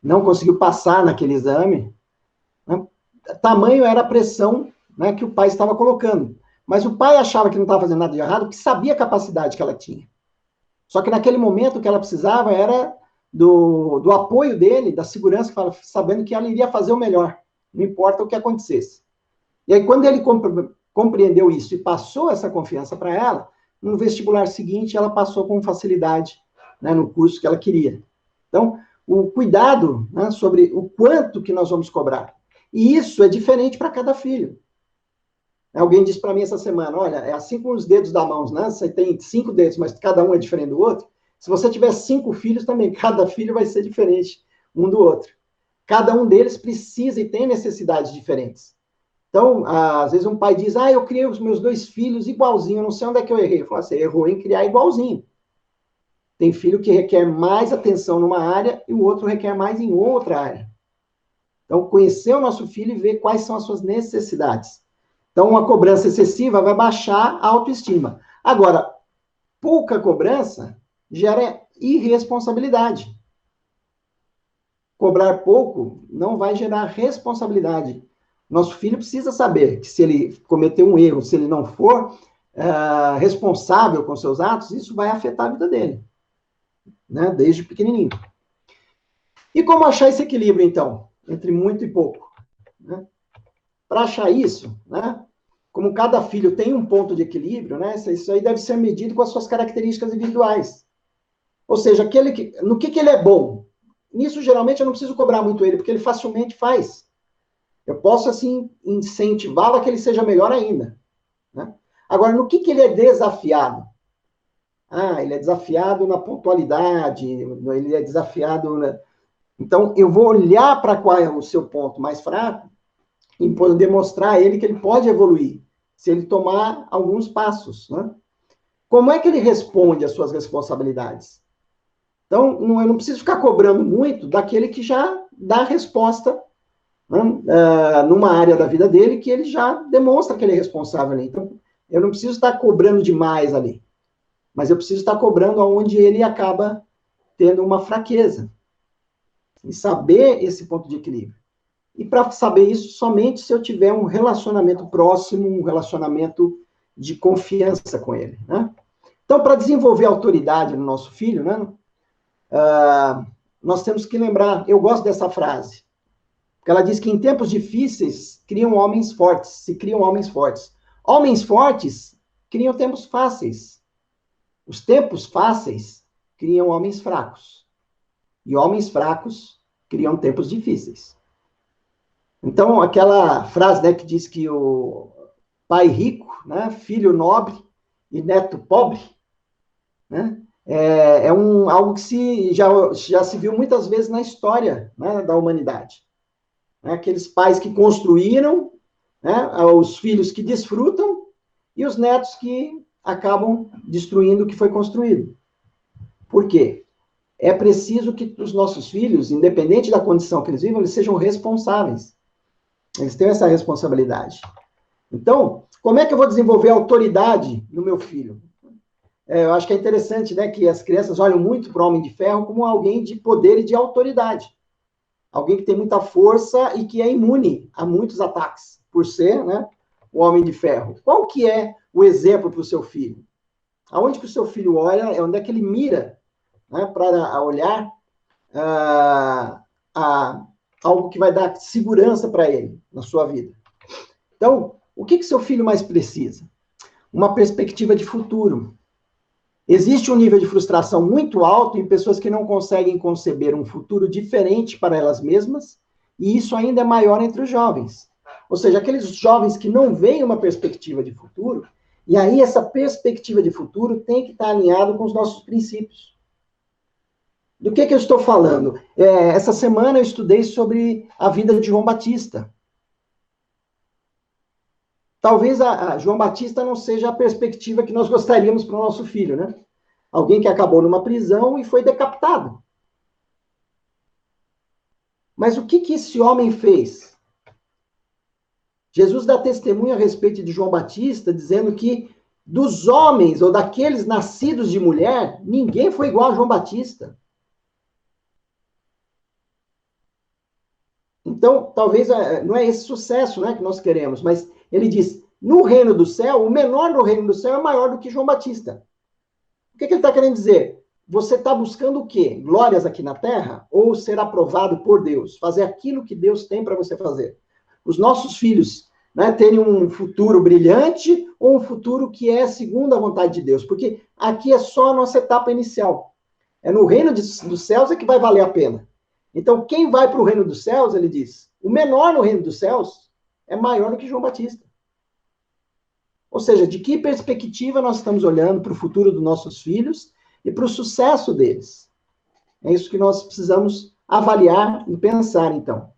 Não conseguiu passar naquele exame. Né? Tamanho era a pressão, né, que o pai estava colocando. Mas o pai achava que não estava fazendo nada de errado porque sabia a capacidade que ela tinha. Só que naquele momento o que ela precisava era do apoio dele, da segurança, sabendo que ela iria fazer o melhor, não importa o que acontecesse. E aí, quando ele compreendeu isso e passou essa confiança para ela, no vestibular seguinte, ela passou com facilidade, né, no curso que ela queria. Então, o cuidado, né, sobre o quanto que nós vamos cobrar. E isso é diferente para cada filho. Alguém disse para mim essa semana, olha, é assim com os dedos da mão, né? Você tem 5 dedos, mas cada um é diferente do outro. Se você tiver 5 filhos também, cada filho vai ser diferente um do outro. Cada um deles precisa e tem necessidades diferentes. Então, às vezes um pai diz, eu criei os meus 2 filhos igualzinho, eu não sei onde é que eu errei. Eu falo, você errou em criar igualzinho. Tem filho que requer mais atenção numa área e o outro requer mais em outra área. Então, conhecer o nosso filho e ver quais são as suas necessidades. Então, uma cobrança excessiva vai baixar a autoestima. Agora, pouca cobrança gera irresponsabilidade. Cobrar pouco não vai gerar responsabilidade. Nosso filho precisa saber que se ele cometer um erro, se ele não for responsável com seus atos, isso vai afetar a vida dele, né? Desde pequenininho. E como achar esse equilíbrio, então, entre muito e pouco? Né? Para achar isso, né? Como cada filho tem um ponto de equilíbrio, né? Isso aí deve ser medido com as suas características individuais. Ou seja, no que ele é bom? Nisso, geralmente, eu não preciso cobrar muito ele, porque ele facilmente faz. Eu posso, assim, incentivá-lo a que ele seja melhor ainda. Né? Agora, no que ele é desafiado? Ele é desafiado na pontualidade, ele é desafiado... Então, eu vou olhar para qual é o seu ponto mais fraco e poder mostrar a ele que ele pode evoluir, se ele tomar alguns passos. Né? Como é que ele responde às suas responsabilidades? Então, eu não preciso ficar cobrando muito daquele que já dá a resposta, né, numa área da vida dele que ele já demonstra que ele é responsável ali. Então, eu não preciso estar cobrando demais ali, mas eu preciso estar cobrando onde ele acaba tendo uma fraqueza. E saber esse ponto de equilíbrio. E para saber isso, somente se eu tiver um relacionamento próximo, um relacionamento de confiança com ele. Né? Então, para desenvolver autoridade no nosso filho, né, nós temos que lembrar, eu gosto dessa frase, porque ela diz que em tempos difíceis se criam homens fortes. Homens fortes criam tempos fáceis. Os tempos fáceis criam homens fracos. E homens fracos criam tempos difíceis. Então, aquela frase, né, que diz que o pai rico, né, filho nobre e neto pobre, né, algo que já se viu muitas vezes na história, né, da humanidade. Né, aqueles pais que construíram, né, os filhos que desfrutam e os netos que acabam destruindo o que foi construído. Por quê? é preciso que os nossos filhos, independente da condição que eles vivam, eles sejam responsáveis. Eles têm essa responsabilidade. Então, como é que eu vou desenvolver autoridade no meu filho? Eu acho que é interessante, né, que as crianças olham muito para o Homem de Ferro como alguém de poder e de autoridade. Alguém que tem muita força e que é imune a muitos ataques, por ser, né, o Homem de Ferro. Qual que é o exemplo para o seu filho? Aonde que o seu filho olha, é onde é que ele mira, né, para olhar algo que vai dar segurança para ele na sua vida. Então, o que seu filho mais precisa? Uma perspectiva de futuro. Existe um nível de frustração muito alto em pessoas que não conseguem conceber um futuro diferente para elas mesmas, e isso ainda é maior entre os jovens. Ou seja, aqueles jovens que não veem uma perspectiva de futuro, e aí essa perspectiva de futuro tem que estar alinhado com os nossos princípios. Do que eu estou falando? Essa semana eu estudei sobre a vida de João Batista. Talvez a João Batista não seja a perspectiva que nós gostaríamos para o nosso filho, né? Alguém que acabou numa prisão e foi decapitado. Mas o que esse homem fez? Jesus dá testemunho a respeito de João Batista, dizendo que dos homens ou daqueles nascidos de mulher, ninguém foi igual a João Batista. Então, talvez não é esse sucesso, né, que nós queremos, mas ele diz, no reino do céu, o menor no reino do céu é maior do que João Batista. O que ele está querendo dizer? Você está buscando o quê? Glórias aqui na terra? Ou ser aprovado por Deus? Fazer aquilo que Deus tem para você fazer? Os nossos filhos, né, terem um futuro brilhante ou um futuro que é segundo a vontade de Deus? Porque aqui é só a nossa etapa inicial. É no reino dos céus é que vai valer a pena. Então, quem vai para o reino dos céus, ele diz, o menor no reino dos céus é maior do que João Batista. Ou seja, de que perspectiva nós estamos olhando para o futuro dos nossos filhos e para o sucesso deles? É isso que nós precisamos avaliar e pensar, então.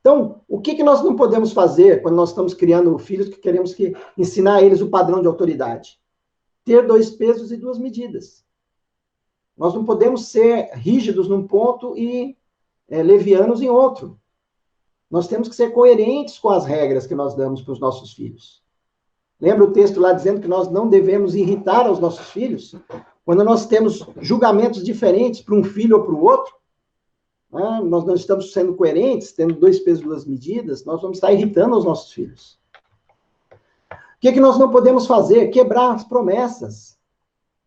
Então, o que nós não podemos fazer quando nós estamos criando filhos que queremos ensinar a eles o padrão de autoridade? Ter 2 pesos e 2 medidas. Nós não podemos ser rígidos num ponto e levianos em outro. Nós temos que ser coerentes com as regras que nós damos para os nossos filhos. Lembra o texto lá dizendo que nós não devemos irritar aos nossos filhos? Quando nós temos julgamentos diferentes para um filho ou para o outro, né, nós não estamos sendo coerentes, tendo 2 pesos e 2 medidas, nós vamos estar irritando os nossos filhos. O que nós não podemos fazer? Quebrar as promessas.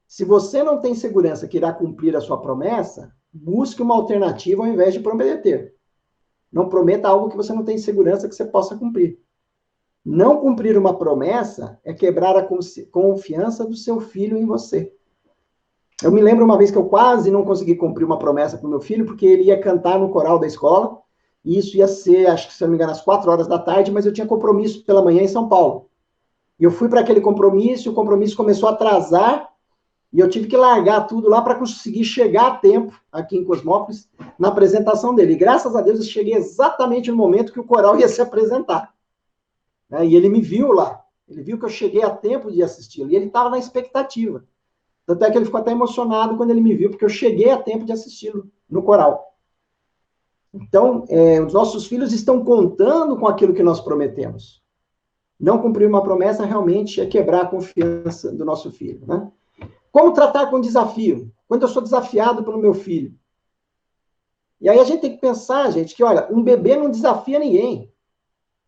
Se você não tem segurança que irá cumprir a sua promessa, busque uma alternativa ao invés de prometer. Não prometa algo que você não tem segurança que você possa cumprir. Não cumprir uma promessa é quebrar a confiança do seu filho em você. Eu me lembro uma vez que eu quase não consegui cumprir uma promessa para o meu filho, porque ele ia cantar no coral da escola, e isso ia ser, acho que se eu não me engano, às 4 horas da tarde, mas eu tinha compromisso pela manhã em São Paulo. E eu fui para aquele compromisso, e o compromisso começou a atrasar, e eu tive que largar tudo lá para conseguir chegar a tempo, aqui em Cosmópolis, na apresentação dele. E graças a Deus eu cheguei exatamente no momento que o coral ia se apresentar. E ele me viu lá. Ele viu que eu cheguei a tempo de assisti-lo. E ele estava na expectativa. Tanto é que ele ficou até emocionado quando ele me viu, porque eu cheguei a tempo de assisti-lo no coral. Então, os nossos filhos estão contando com aquilo que nós prometemos. Não cumprir uma promessa realmente é quebrar a confiança do nosso filho, né? Como tratar com desafio? Quando eu sou desafiado pelo meu filho. E aí a gente tem que pensar, gente, que, olha, um bebê não desafia ninguém.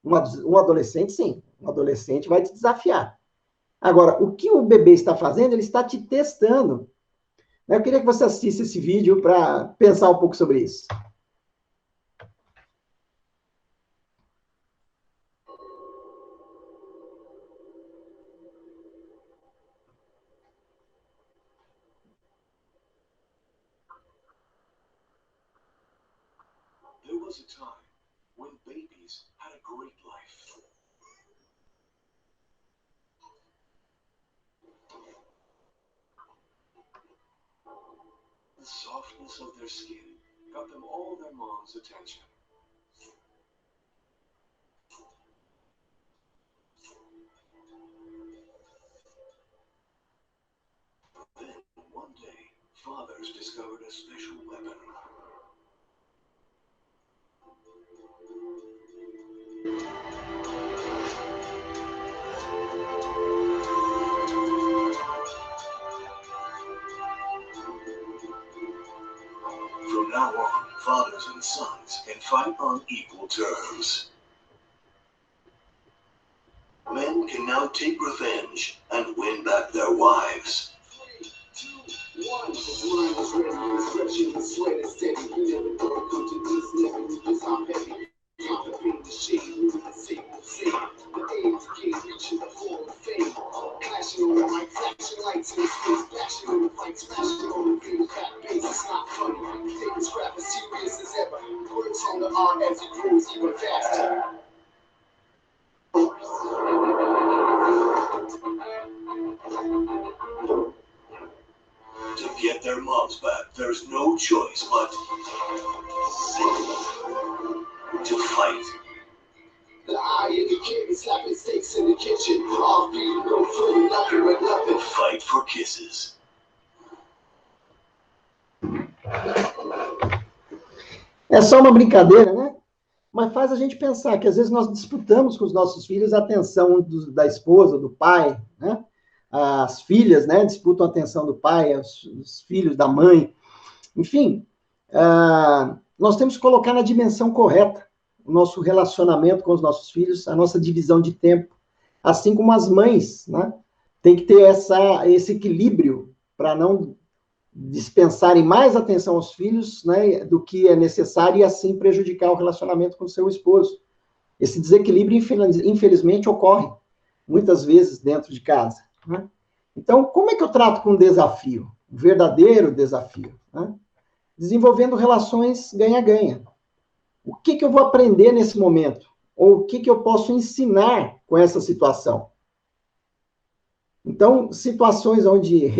Um adolescente, sim. Um adolescente vai te desafiar. Agora, o que o bebê está fazendo, ele está te testando. Eu queria que você assistisse esse vídeo para pensar um pouco sobre isso. There was a time when babies had a great life. The softness of their skin got them all their mom's attention. Then, one day, fathers discovered a special From now on, fathers and sons can fight on equal terms. Men can now take revenge and win back their wives. 3, 2, 1. Clashing on the mic, flashing lights in his face, flashing on the fight, smashing on the beat, fat bass, it's not funny. Take this rap as serious as ever. Words on the art as it grows even faster. To get their moms back, there's no choice but to fight. The eye of the kid is slapping steaks in the kitchen. Off beat, no food, nothing but nothing. Fight for kisses. É só uma brincadeira, né? Mas faz a gente pensar que às vezes nós disputamos com os nossos filhos a atenção da esposa, do pai, né? As filhas, né, disputam a atenção do pai, os filhos da mãe. Enfim, nós temos que colocar na dimensão correta o nosso relacionamento com os nossos filhos, a nossa divisão de tempo, assim como as mães, né? Tem que ter esse equilíbrio para não dispensarem mais atenção aos filhos, né, do que é necessário e assim prejudicar o relacionamento com o seu esposo. Esse desequilíbrio, infelizmente, ocorre muitas vezes dentro de casa, né? Então, como é que eu trato com um desafio? Um verdadeiro desafio, né? Desenvolvendo relações ganha-ganha. O que eu vou aprender nesse momento? Ou o que eu posso ensinar com essa situação? Então, situações onde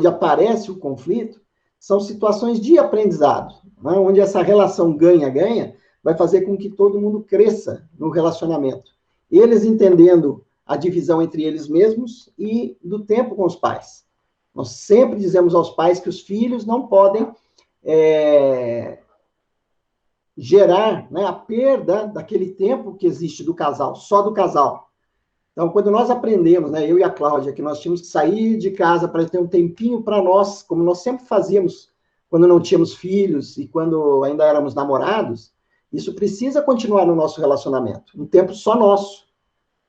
aparece o conflito, são situações de aprendizado, né? Onde essa relação ganha-ganha vai fazer com que todo mundo cresça no relacionamento. Eles entendendo a divisão entre eles mesmos e do tempo com os pais. Nós sempre dizemos aos pais que os filhos não podem gerar, né, a perda daquele tempo que existe do casal, só do casal. Então, quando nós aprendemos, né, eu e a Cláudia, que nós tínhamos que sair de casa para ter um tempinho para nós, como nós sempre fazíamos quando não tínhamos filhos e quando ainda éramos namorados, isso precisa continuar no nosso relacionamento, um tempo só nosso,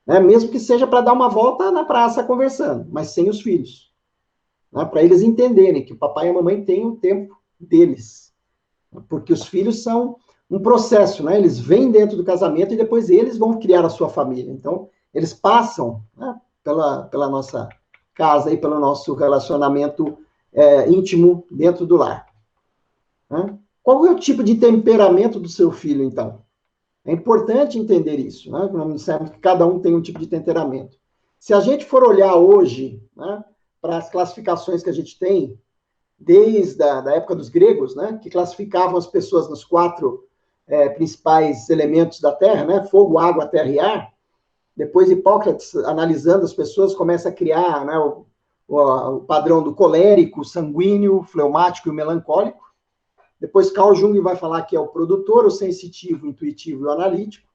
né, mesmo que seja para dar uma volta na praça conversando, mas sem os filhos, né, para eles entenderem que o papai e a mamãe têm um tempo deles, porque os filhos são um processo, né, eles vêm dentro do casamento e depois eles vão criar a sua família, então eles passam, né, pela nossa casa e pelo nosso relacionamento íntimo dentro do lar, né? Qual é o tipo de temperamento do seu filho, então? É importante entender isso, né? Nós dissemos que cada um tem um tipo de temperamento. Se a gente for olhar hoje, né, para as classificações que a gente tem, desde a época dos gregos, né, que classificavam as pessoas nos 4 principais elementos da Terra, né, fogo, água, terra e ar. Depois Hipócrates, analisando as pessoas, começa a criar, né, o padrão do colérico, sanguíneo, fleumático e melancólico. Depois Carl Jung vai falar que é o produtor, o sensitivo, o intuitivo e o analítico,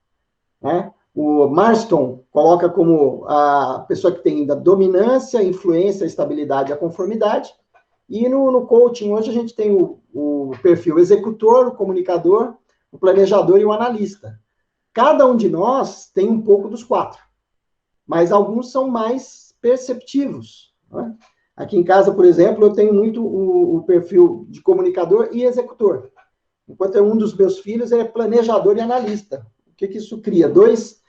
né? O Marston coloca como a pessoa que tem ainda dominância, influência, estabilidade e a conformidade. E no coaching, hoje a gente tem o perfil executor, o comunicador, o planejador e o analista. Cada um de nós tem um pouco dos 4, mas alguns são mais perceptivos, né? Aqui em casa, por exemplo, eu tenho muito o perfil de comunicador e executor. Enquanto um dos meus filhos é planejador e analista. O que isso cria? 2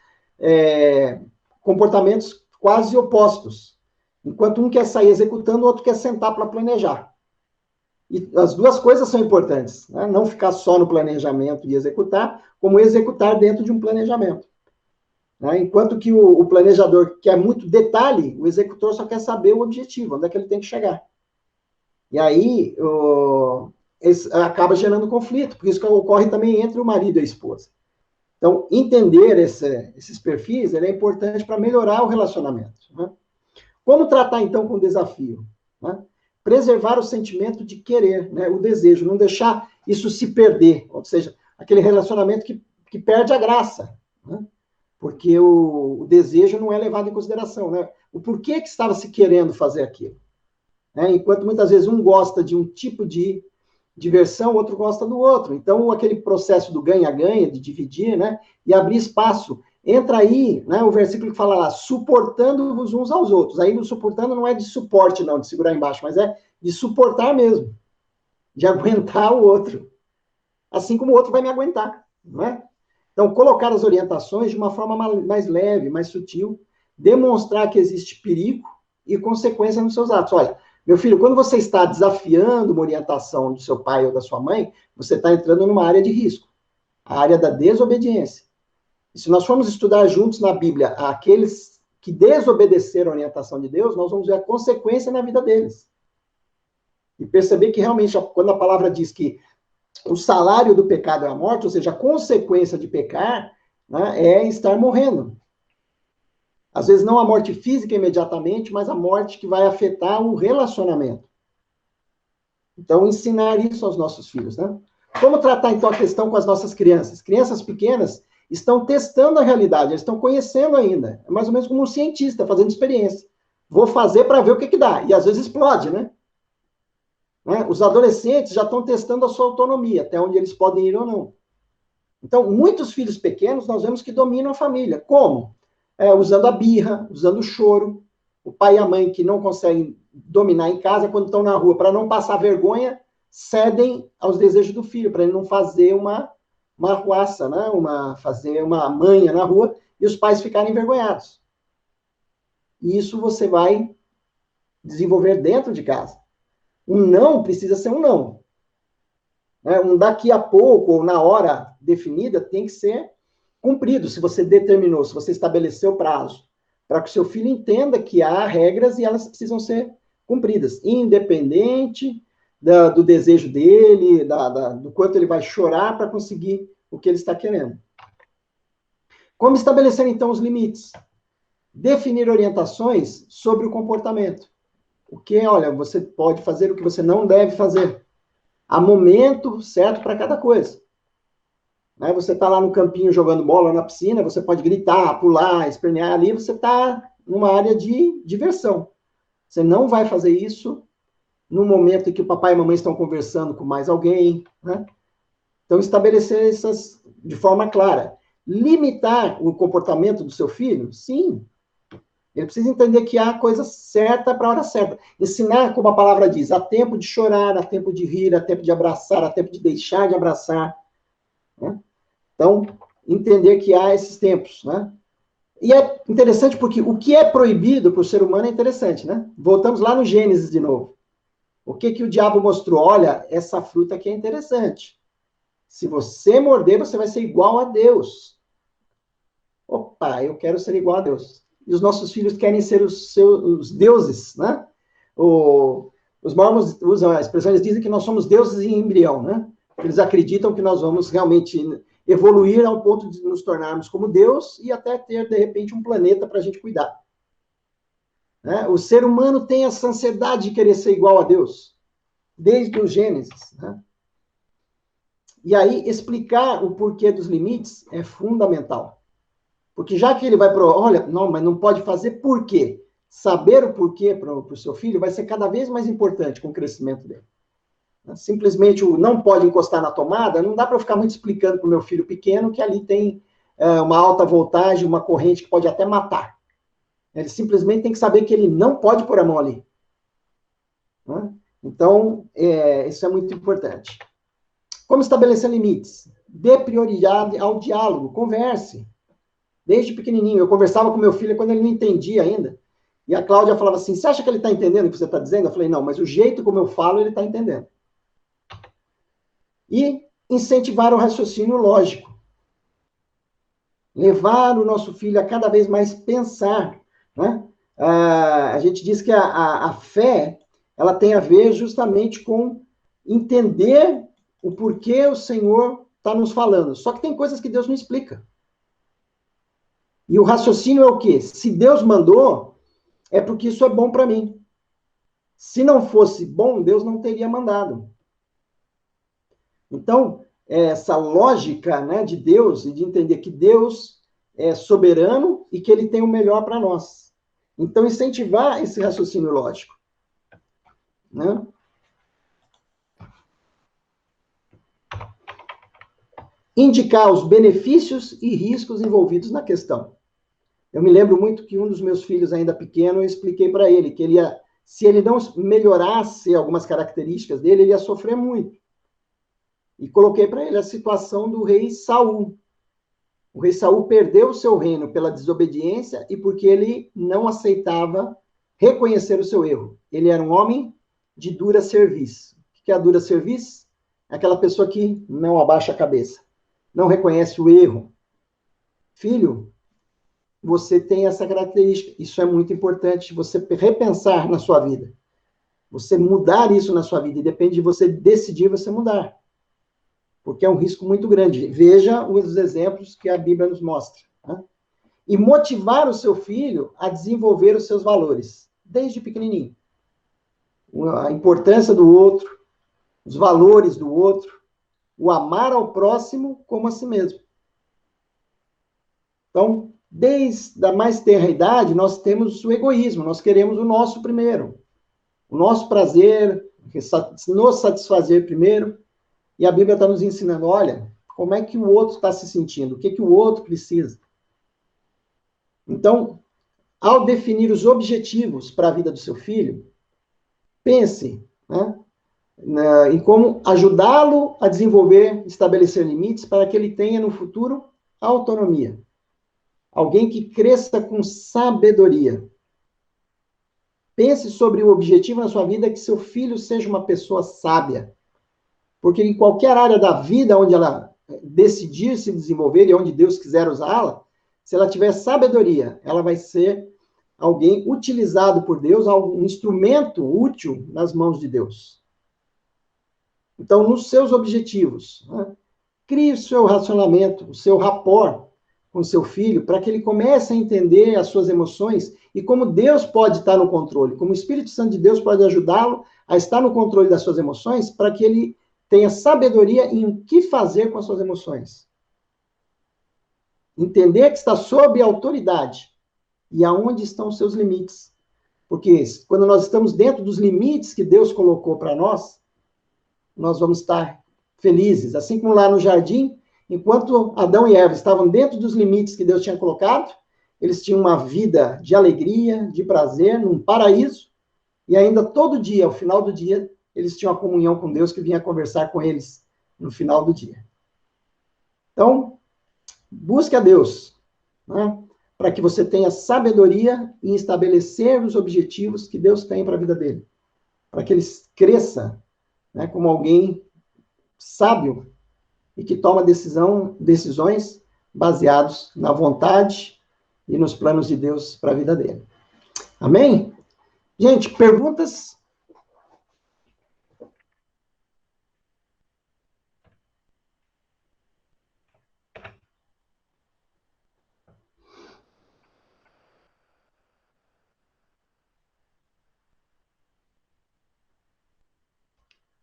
comportamentos quase opostos. Enquanto um quer sair executando, o outro quer sentar para planejar. E as duas coisas são importantes, né? Não ficar só no planejamento e executar, como executar dentro de um planejamento, né? Enquanto que o planejador quer muito detalhe, o executor só quer saber o objetivo, onde é que ele tem que chegar. E aí acaba gerando conflito, por isso que ocorre também entre o marido e a esposa. Então, entender esses perfis é importante para melhorar o relacionamento, né? Como tratar, então, com o desafio, né? Preservar o sentimento de querer, né? O desejo, não deixar isso se perder, ou seja, aquele relacionamento que perde a graça, né? Porque o desejo não é levado em consideração, né? O porquê que estava se querendo fazer aquilo, né? Enquanto muitas vezes um gosta de um tipo de diversão, o outro gosta do outro. Então, aquele processo do ganha-ganha, de dividir, né? E abrir espaço. Entra aí, né, o versículo que fala lá, suportando-vos uns aos outros. Aí, o suportando não é de suporte, não, de segurar embaixo, mas é de suportar mesmo, de aguentar o outro. Assim como o outro vai me aguentar, não é? Então, colocar as orientações de uma forma mais leve, mais sutil, demonstrar que existe perigo e consequência nos seus atos. Olha, meu filho, quando você está desafiando uma orientação do seu pai ou da sua mãe, você está entrando numa área de risco, a área da desobediência. E se nós formos estudar juntos na Bíblia aqueles que desobedeceram a orientação de Deus, nós vamos ver a consequência na vida deles. E perceber que realmente, quando a palavra diz que o salário do pecado é a morte, ou seja, a consequência de pecar, né, é estar morrendo. Às vezes não a morte física imediatamente, mas a morte que vai afetar o relacionamento. Então, ensinar isso aos nossos filhos, né? Como tratar, então, a questão com as nossas crianças? Crianças pequenas estão testando a realidade, eles estão conhecendo ainda. É mais ou menos como um cientista fazendo experiência. Vou fazer para ver o que dá. E às vezes explode, né? Os adolescentes já estão testando a sua autonomia, até onde eles podem ir ou não. Então, muitos filhos pequenos nós vemos que dominam a família. Como? Usando a birra, usando o choro. O pai e a mãe que não conseguem dominar em casa, quando estão na rua, para não passar vergonha, cedem aos desejos do filho, para ele não fazer uma arruaça, né? Fazer uma manha na rua, e os pais ficarem envergonhados. E isso você vai desenvolver dentro de casa. Um não precisa ser um não. Um daqui a pouco, ou na hora definida, tem que ser cumprido, se você determinou, se você estabeleceu prazo, para que o seu filho entenda que há regras e elas precisam ser cumpridas, independente do desejo dele, do quanto ele vai chorar para conseguir o que ele está querendo. Como estabelecer, então, os limites? Definir orientações sobre o comportamento. O que, olha, você pode fazer, o que você não deve fazer. Há momento certo para cada coisa. Você está lá no campinho jogando bola na piscina, você pode gritar, pular, espernear ali, você está numa área de diversão. Você não vai fazer isso no momento em que o papai e a mamãe estão conversando com mais alguém, né? Então, estabelecer essas de forma clara. Limitar o comportamento do seu filho? Sim. Ele precisa entender que há coisa certa para a hora certa. Ensinar, como a palavra diz, há tempo de chorar, há tempo de rir, há tempo de abraçar, há tempo de deixar de abraçar, né? Então, entender que há esses tempos, né? E é interessante porque o que é proibido para o ser humano é interessante, né? Voltamos lá no Gênesis de novo. O que o diabo mostrou? Olha, essa fruta aqui é interessante. Se você morder, você vai ser igual a Deus. Opa, eu quero ser igual a Deus. E os nossos filhos querem ser os deuses, né? Os mormons usam a expressão, eles dizem que nós somos deuses em embrião, né? Eles acreditam que nós vamos realmente evoluir ao ponto de nos tornarmos como Deus e até ter, de repente, um planeta para a gente cuidar. O ser humano tem essa ansiedade de querer ser igual a Deus, desde o Gênesis, né? E aí, explicar o porquê dos limites é fundamental. Porque já que ele vai para, olha, não, mas não pode fazer por quê? Saber o porquê para o seu filho vai ser cada vez mais importante com o crescimento dele. Simplesmente o não pode encostar na tomada, não dá para eu ficar muito explicando para o meu filho pequeno que ali tem uma alta voltagem, uma corrente que pode até matar. Ele simplesmente tem que saber que ele não pode pôr a mão ali. Então, isso é muito importante. Como estabelecer limites? Dê prioridade ao diálogo, converse. Desde pequenininho, eu conversava com meu filho quando ele não entendia ainda. E a Cláudia falava assim, você acha que ele está entendendo o que você está dizendo? Eu falei, não, mas o jeito como eu falo, ele está entendendo. E incentivar o raciocínio lógico. Levar o nosso filho a cada vez mais pensar, né? A gente diz que a fé, ela tem a ver justamente com entender o porquê o Senhor está nos falando. Só que tem coisas que Deus não explica. E o raciocínio é o quê? Se Deus mandou, é porque isso é bom para mim. Se não fosse bom, Deus não teria mandado. Então, essa lógica, né, de Deus e de entender que Deus é soberano e que ele tem o melhor para nós. Então, incentivar esse raciocínio lógico. Né? indicar os benefícios e riscos envolvidos na questão. Eu me lembro muito que um dos meus filhos, ainda pequeno, eu expliquei para ele que se ele não melhorasse algumas características dele, ele ia sofrer muito. E coloquei para ele a situação do rei Saul. O rei Saul perdeu o seu reino pela desobediência e porque ele não aceitava reconhecer o seu erro. Ele era um homem de dura serviço. O que é a dura serviço? É aquela pessoa que não abaixa a cabeça, não reconhece o erro. Filho, você tem essa característica. Isso é muito importante, você repensar na sua vida. Você mudar isso na sua vida. E depende de você decidir você mudar. Porque é um risco muito grande. Veja os exemplos que a Bíblia nos mostra. Né? E motivar o seu filho a desenvolver os seus valores, desde pequenininho. A importância do outro, os valores do outro, o amar ao próximo como a si mesmo. Então, desde a mais tenra idade, nós temos o egoísmo, nós queremos o nosso primeiro, o nosso prazer, nos satisfazer primeiro, e a Bíblia está nos ensinando, olha, como é que o outro está se sentindo, o que o outro precisa. Então, ao definir os objetivos para a vida do seu filho, pense, né, em como ajudá-lo a desenvolver, estabelecer limites para que ele tenha no futuro autonomia. Alguém que cresça com sabedoria. Pense sobre o objetivo na sua vida, que seu filho seja uma pessoa sábia. Porque em qualquer área da vida onde ela decidir se desenvolver e onde Deus quiser usá-la, se ela tiver sabedoria, ela vai ser alguém utilizado por Deus, um instrumento útil nas mãos de Deus. Então, nos seus objetivos, né, crie o seu relacionamento, o seu rapport com seu filho, para que ele comece a entender as suas emoções e como Deus pode estar no controle, como o Espírito Santo de Deus pode ajudá-lo a estar no controle das suas emoções, para que ele tenha sabedoria em o que fazer com as suas emoções. Entender que está sob autoridade e aonde estão os seus limites. Porque quando nós estamos dentro dos limites que Deus colocou para nós vamos estar felizes. Assim como lá no jardim, enquanto Adão e Eva estavam dentro dos limites que Deus tinha colocado, eles tinham uma vida de alegria, de prazer, num paraíso, e ainda todo dia, ao final do dia, eles tinham a comunhão com Deus que vinha conversar com eles no final do dia. Então, busque a Deus, né, para que você tenha sabedoria em estabelecer os objetivos que Deus tem para a vida dele, para que ele cresça, né, como alguém sábio e que toma decisões baseados na vontade e nos planos de Deus para a vida dele. Amém? Gente, perguntas?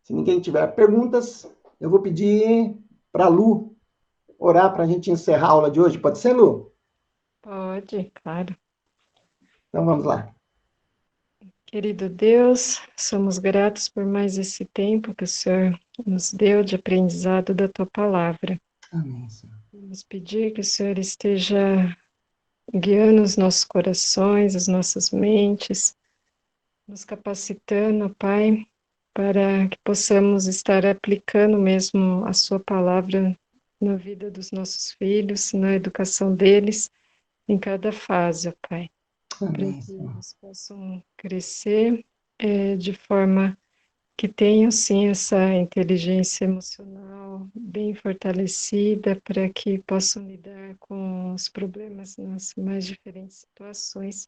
Se ninguém tiver perguntas, eu vou pedir para a Lu orar para a gente encerrar a aula de hoje. Pode ser, Lu? Pode, claro. Então vamos lá. Querido Deus, somos gratos por mais esse tempo que o Senhor nos deu de aprendizado da Tua Palavra. Amém, Senhor. Vamos pedir que o Senhor esteja guiando os nossos corações, as nossas mentes, nos capacitando, Pai, para que possamos estar aplicando mesmo a Sua Palavra na vida dos nossos filhos, na educação deles, em cada fase, ó Pai. Para Amém, que Senhor. eles possam crescer de forma que tenham, sim, essa inteligência emocional bem fortalecida, para que possam lidar com os problemas nas mais diferentes situações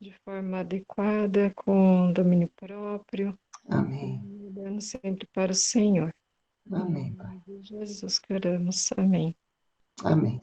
de forma adequada, com domínio próprio, Amém. olhando sempre para o Senhor. Amém, Em Pai. nome de Jesus, que oramos. Amém. Amém.